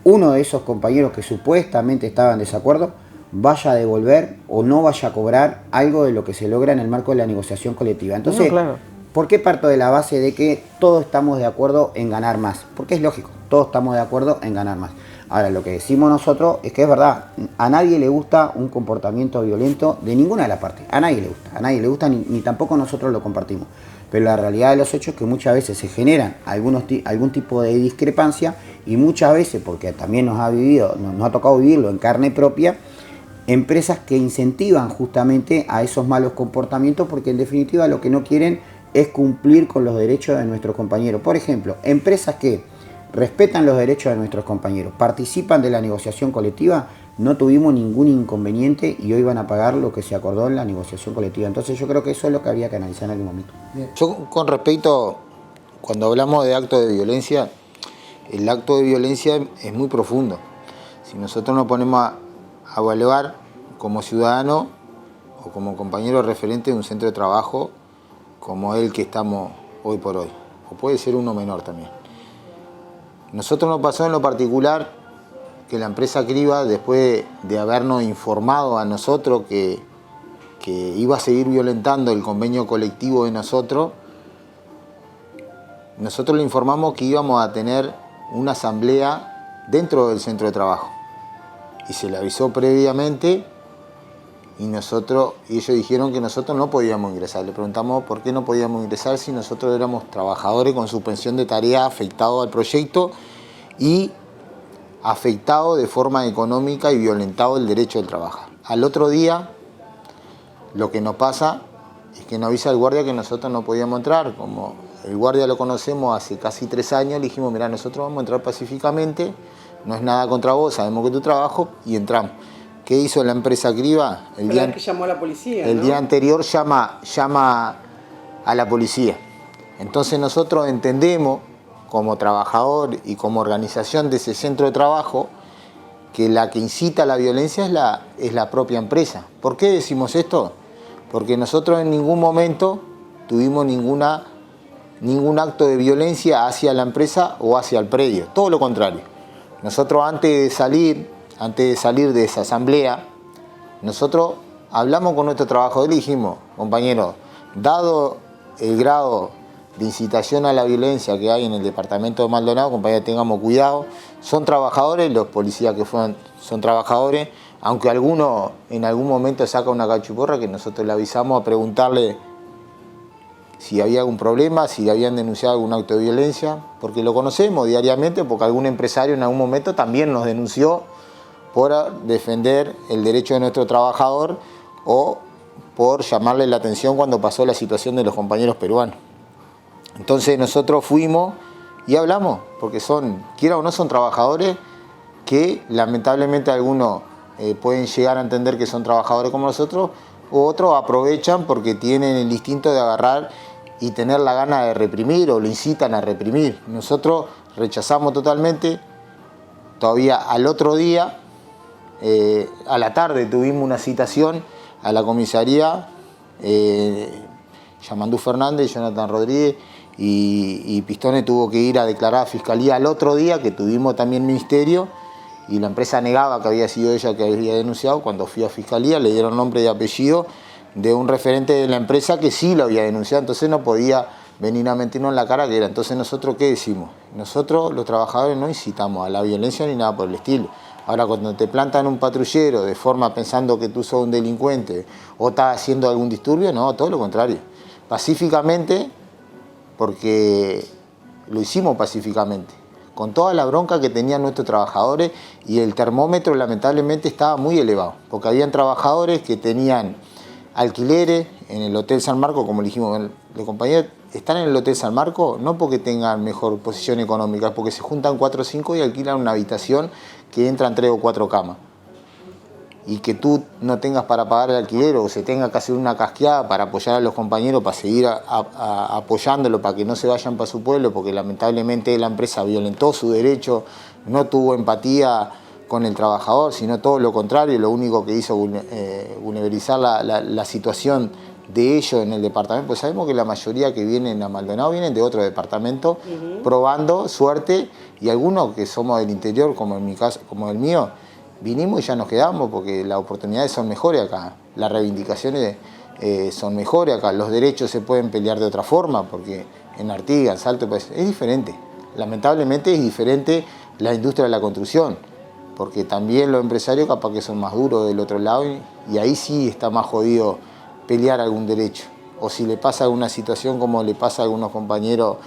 uno de esos compañeros que supuestamente estaban en desacuerdo vaya a devolver o no vaya a cobrar algo de lo que se logra en el marco de la negociación colectiva. Entonces, No, claro. ¿por qué parto de la base de que todos estamos de acuerdo en ganar más? Porque es lógico, todos estamos de acuerdo en ganar más. Ahora, lo que decimos nosotros es que es verdad, a nadie le gusta un comportamiento violento de ninguna de las partes. A nadie le gusta ni tampoco nosotros lo compartimos. Pero la realidad de los hechos es que muchas veces se generan algún tipo de discrepancia y muchas veces, porque también nos ha tocado vivirlo en carne propia, empresas que incentivan justamente a esos malos comportamientos porque en definitiva lo que no quieren es cumplir con los derechos de nuestros compañeros. Por ejemplo, empresas que respetan los derechos de nuestros compañeros, participan de la negociación colectiva, no tuvimos ningún inconveniente y hoy van a pagar lo que se acordó en la negociación colectiva. Entonces yo creo que eso es lo que había que analizar en algún momento. Yo con respecto, cuando hablamos de acto de violencia, el acto de violencia es muy profundo. Si nosotros nos ponemos a evaluar como ciudadano o como compañero referente de un centro de trabajo como el que estamos hoy por hoy, o puede ser uno menor también. Nosotros nos pasó en lo particular que la empresa Criba, después de habernos informado a nosotros que iba a seguir violentando el convenio colectivo de nosotros le informamos que íbamos a tener una asamblea dentro del centro de trabajo. Y se le avisó previamente y ellos dijeron que nosotros no podíamos ingresar. Le preguntamos por qué no podíamos ingresar si nosotros éramos trabajadores con suspensión de tarea afectados al proyecto y afectado de forma económica y violentado el derecho del trabajo. Al otro día, lo que nos pasa es que nos avisa el guardia que nosotros no podíamos entrar. Como el guardia lo conocemos hace casi 3 años, le dijimos, mirá, nosotros vamos a entrar pacíficamente, no es nada contra vos, sabemos que tu trabajo, y entramos. ¿Qué hizo la empresa Criba? El día que llamó a la policía, el ¿no? día anterior llama a la policía. Entonces nosotros entendemos, como trabajador y como organización de ese centro de trabajo, que la que incita a la violencia es la propia empresa. ¿Por qué decimos esto? Porque nosotros en ningún momento tuvimos ningún acto de violencia hacia la empresa o hacia el predio. Todo lo contrario. Nosotros antes de salir de esa asamblea, nosotros hablamos con nuestro trabajador y dijimos, compañeros, dado el grado de incitación a la violencia que hay en el departamento de Maldonado, compañeros, tengamos cuidado, son trabajadores, los policías que fueron son trabajadores, aunque alguno en algún momento saca una cachiporra, que nosotros le avisamos a preguntarle si había algún problema, si habían denunciado algún acto de violencia, porque lo conocemos diariamente, porque algún empresario en algún momento también nos denunció por defender el derecho de nuestro trabajador o por llamarle la atención cuando pasó la situación de los compañeros peruanos. Entonces nosotros fuimos y hablamos, porque quiera o no, son trabajadores que lamentablemente algunos pueden llegar a entender que son trabajadores como nosotros, u otros aprovechan porque tienen el instinto de agarrar y tener la gana de reprimir o lo incitan a reprimir. Nosotros rechazamos totalmente. Todavía al otro día, a la tarde, tuvimos una citación a la comisaría, Yamandú Fernández, Jonathan Rodríguez y Pistone tuvo que ir a declarar a Fiscalía al otro día, que tuvimos también ministerio, y la empresa negaba que había sido ella que había denunciado. Cuando fui a Fiscalía le dieron nombre y apellido de un referente de la empresa que sí lo había denunciado, entonces no podía venir a mentirnos en la cara que era. Entonces nosotros, ¿qué decimos? Nosotros los trabajadores no incitamos a la violencia ni nada por el estilo. Ahora, cuando te plantan un patrullero de forma pensando que tú sos un delincuente o estás haciendo algún disturbio, no, todo lo contrario. Pacíficamente, porque lo hicimos pacíficamente, con toda la bronca que tenían nuestros trabajadores, y el termómetro lamentablemente estaba muy elevado, porque habían trabajadores que tenían alquileres en el Hotel San Marco, como le dijimos, los compañeros están en el Hotel San Marco no porque tengan mejor posición económica, porque se juntan 4 o 5 y alquilan una habitación que entran 3 o 4 camas. y que tú no tengas para pagar el alquiler o se tenga que hacer una casqueada para apoyar a los compañeros, para seguir apoyándolo, para que no se vayan para su pueblo, porque lamentablemente la empresa violentó su derecho, no tuvo empatía con el trabajador, sino todo lo contrario, lo único que hizo vulnerabilizar la situación de ellos en el departamento, pues sabemos que la mayoría que vienen a Maldonado vienen de otro departamento, probando suerte, y algunos que somos del interior, como en mi caso, como el mío, vinimos y ya nos quedamos porque las oportunidades son mejores acá, las reivindicaciones son mejores acá, los derechos se pueden pelear de otra forma, porque en Artigas, en Salto, pues es diferente. Lamentablemente es diferente la industria de la construcción, porque también los empresarios capaz que son más duros del otro lado y ahí sí está más jodido pelear algún derecho. O si le pasa alguna situación como le pasa a algunos compañeros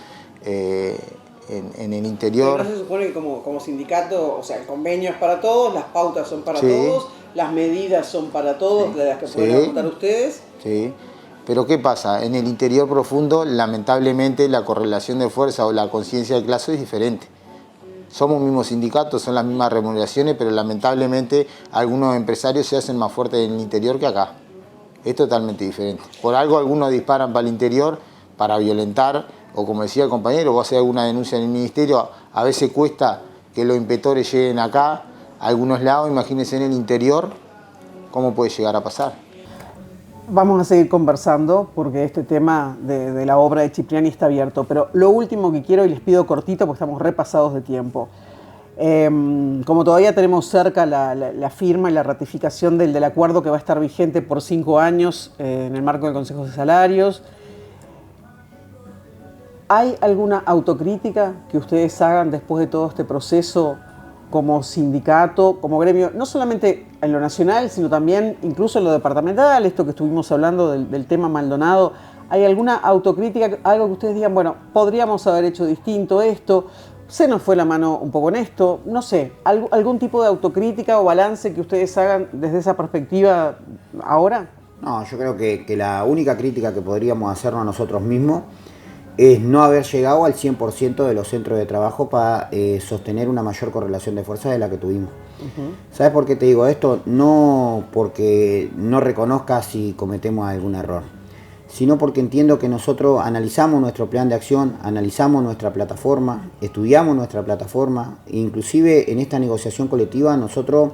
en el interior. Pero no se supone que como sindicato, o sea, el convenio es para todos, las pautas son para todos, las medidas son para todos, de las que pueden adoptar ustedes. Sí, pero ¿qué pasa? En el interior profundo, lamentablemente, la correlación de fuerza o la conciencia de clase es diferente. Somos mismos sindicatos, son las mismas remuneraciones, pero lamentablemente algunos empresarios se hacen más fuertes en el interior que acá. Es totalmente diferente. Por algo algunos disparan para el interior para violentar, o como decía el compañero, vos haces alguna denuncia en el ministerio, a veces cuesta que los inspectores lleguen acá, a algunos lados, imagínense en el interior, ¿cómo puede llegar a pasar? Vamos a seguir conversando porque este tema de la obra de Cipriani está abierto, pero lo último que quiero, y les pido cortito porque estamos repasados de tiempo, como todavía tenemos cerca la firma y la ratificación del acuerdo que va a estar vigente por 5 años en el marco del Consejo de Salarios, ¿hay alguna autocrítica que ustedes hagan después de todo este proceso como sindicato, como gremio, no solamente en lo nacional, sino también incluso en lo departamental, esto que estuvimos hablando del tema Maldonado? ¿Hay alguna autocrítica, algo que ustedes digan, bueno, podríamos haber hecho distinto esto, se nos fue la mano un poco en esto, no sé, algún tipo de autocrítica o balance que ustedes hagan desde esa perspectiva ahora? No, yo creo que la única crítica que podríamos hacernos a nosotros mismos es no haber llegado al 100% de los centros de trabajo para sostener una mayor correlación de fuerza de la que tuvimos. ¿Sabes por qué te digo esto? No porque no reconozca si cometemos algún error, sino porque entiendo que nosotros analizamos nuestro plan de acción, analizamos nuestra plataforma, estudiamos nuestra plataforma, e inclusive en esta negociación colectiva nosotros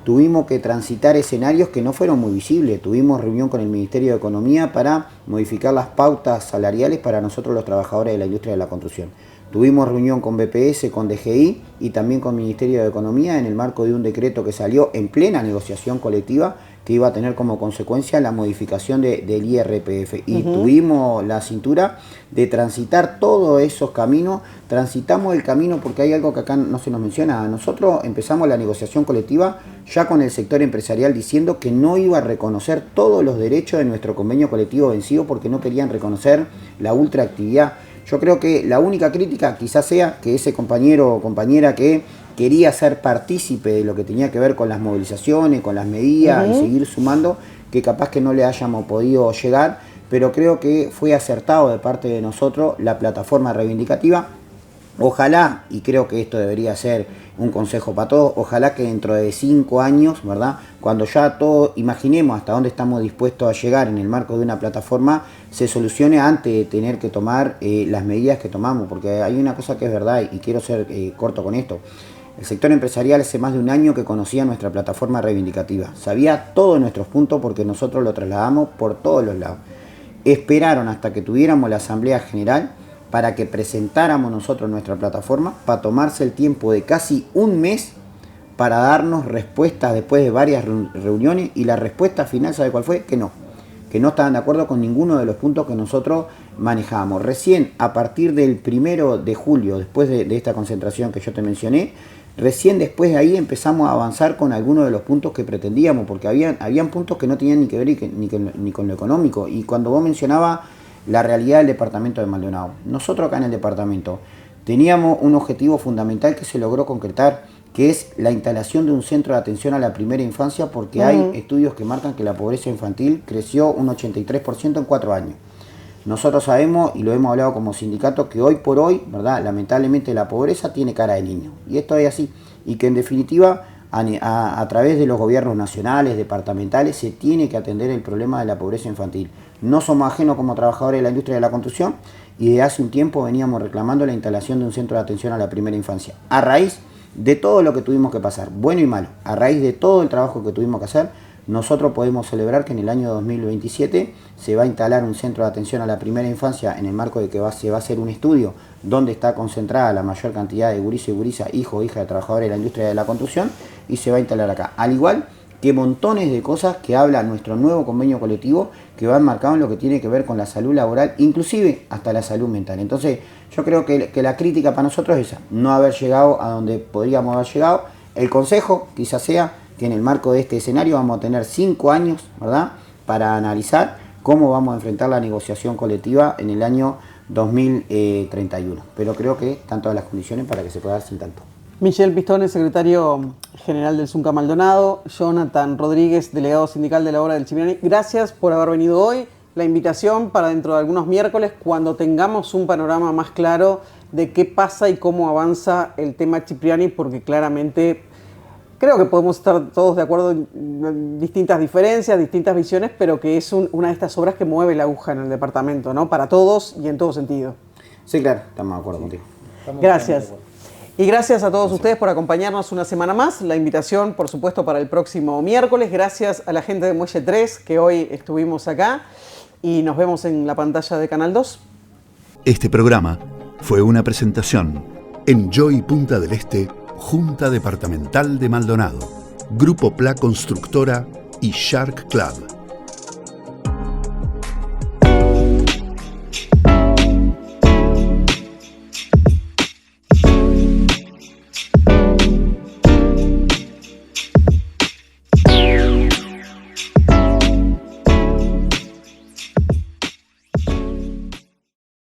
tuvimos que transitar escenarios que no fueron muy visibles. Tuvimos reunión con el Ministerio de Economía para modificar las pautas salariales para nosotros los trabajadores de la industria de la construcción. Tuvimos reunión con BPS, con DGI y también con el Ministerio de Economía en el marco de un decreto que salió en plena negociación colectiva que iba a tener como consecuencia la modificación del IRPF. Y tuvimos la cintura de transitar todos esos caminos. Transitamos el camino porque hay algo que acá no se nos menciona. Nosotros empezamos la negociación colectiva ya con el sector empresarial diciendo que no iba a reconocer todos los derechos de nuestro convenio colectivo vencido porque no querían reconocer la ultraactividad. Yo creo que la única crítica quizás sea que ese compañero o compañera que quería ser partícipe de lo que tenía que ver con las movilizaciones, con las medidas y seguir sumando, que capaz que no le hayamos podido llegar, pero creo que fue acertado de parte de nosotros la plataforma reivindicativa. Ojalá, y creo que esto debería ser un consejo para todos, ojalá que dentro de 5 años, ¿verdad?, cuando ya todos imaginemos hasta dónde estamos dispuestos a llegar en el marco de una plataforma, se solucione antes de tener que tomar las medidas que tomamos, porque hay una cosa que es verdad y quiero ser corto con esto. El sector empresarial hace más de un año que conocía nuestra plataforma reivindicativa, sabía todos nuestros puntos porque nosotros lo trasladamos por todos los lados. Esperaron hasta que tuviéramos la Asamblea General para que presentáramos nosotros nuestra plataforma, para tomarse el tiempo de casi un mes para darnos respuestas después de varias reuniones, y la respuesta final, ¿sabe cuál fue? Que no estaban de acuerdo con ninguno de los puntos que nosotros manejábamos. Recién a partir del 1 de julio, después de esta concentración que yo te mencioné, recién después de ahí empezamos a avanzar con algunos de los puntos que pretendíamos, porque habían puntos que no tenían ni que ver ni con lo económico. Y cuando vos mencionabas la realidad del departamento de Maldonado, nosotros acá en el departamento teníamos un objetivo fundamental que se logró concretar, que es la instalación de un centro de atención a la primera infancia, porque hay estudios que marcan que la pobreza infantil creció un 83% en 4 años. Nosotros sabemos, y lo hemos hablado como sindicato, que hoy por hoy, ¿verdad?, lamentablemente la pobreza tiene cara de niño. Y esto es así. Y que en definitiva a través de los gobiernos nacionales, departamentales, se tiene que atender el problema de la pobreza infantil. No somos ajenos como trabajadores de la industria de la construcción y de hace un tiempo veníamos reclamando la instalación de un centro de atención a la primera infancia. A raíz de todo lo que tuvimos que pasar, bueno y malo, a raíz de todo el trabajo que tuvimos que hacer, nosotros podemos celebrar que en el año 2027 se va a instalar un centro de atención a la primera infancia en el marco de que se va a hacer un estudio donde está concentrada la mayor cantidad de gurises y gurisas, hijos o hijas de trabajadores de la industria de la construcción, y se va a instalar acá. Al igual que montones de cosas que habla nuestro nuevo convenio colectivo que va enmarcado en lo que tiene que ver con la salud laboral, inclusive hasta la salud mental. Entonces yo creo que la crítica para nosotros es esa, no haber llegado a donde podríamos haber llegado. El consejo quizás sea que en el marco de este escenario vamos a tener 5 años, ¿verdad?, para analizar cómo vamos a enfrentar la negociación colectiva en el año 2031. Pero creo que están todas las condiciones para que se pueda dar sin tanto. Michel Pistone, secretario general del Zunca Maldonado, Jonathan Rodríguez, delegado sindical de la obra del Cipriani, gracias por haber venido hoy. La invitación para dentro de algunos miércoles, cuando tengamos un panorama más claro de qué pasa y cómo avanza el tema Cipriani, porque claramente creo que podemos estar todos de acuerdo en distintas diferencias, distintas visiones, pero que es una de estas obras que mueve la aguja en el departamento, ¿no? Para todos y en todo sentido. Sí, claro, estamos de acuerdo contigo. Gracias. Y gracias a todos ustedes por acompañarnos una semana más. La invitación, por supuesto, para el próximo miércoles. Gracias a la gente de Muelle 3 que hoy estuvimos acá. Y nos vemos en la pantalla de Canal 2. Este programa fue una presentación en Joy Punta del Este, Junta Departamental de Maldonado, Grupo Pla Constructora y Shark Club.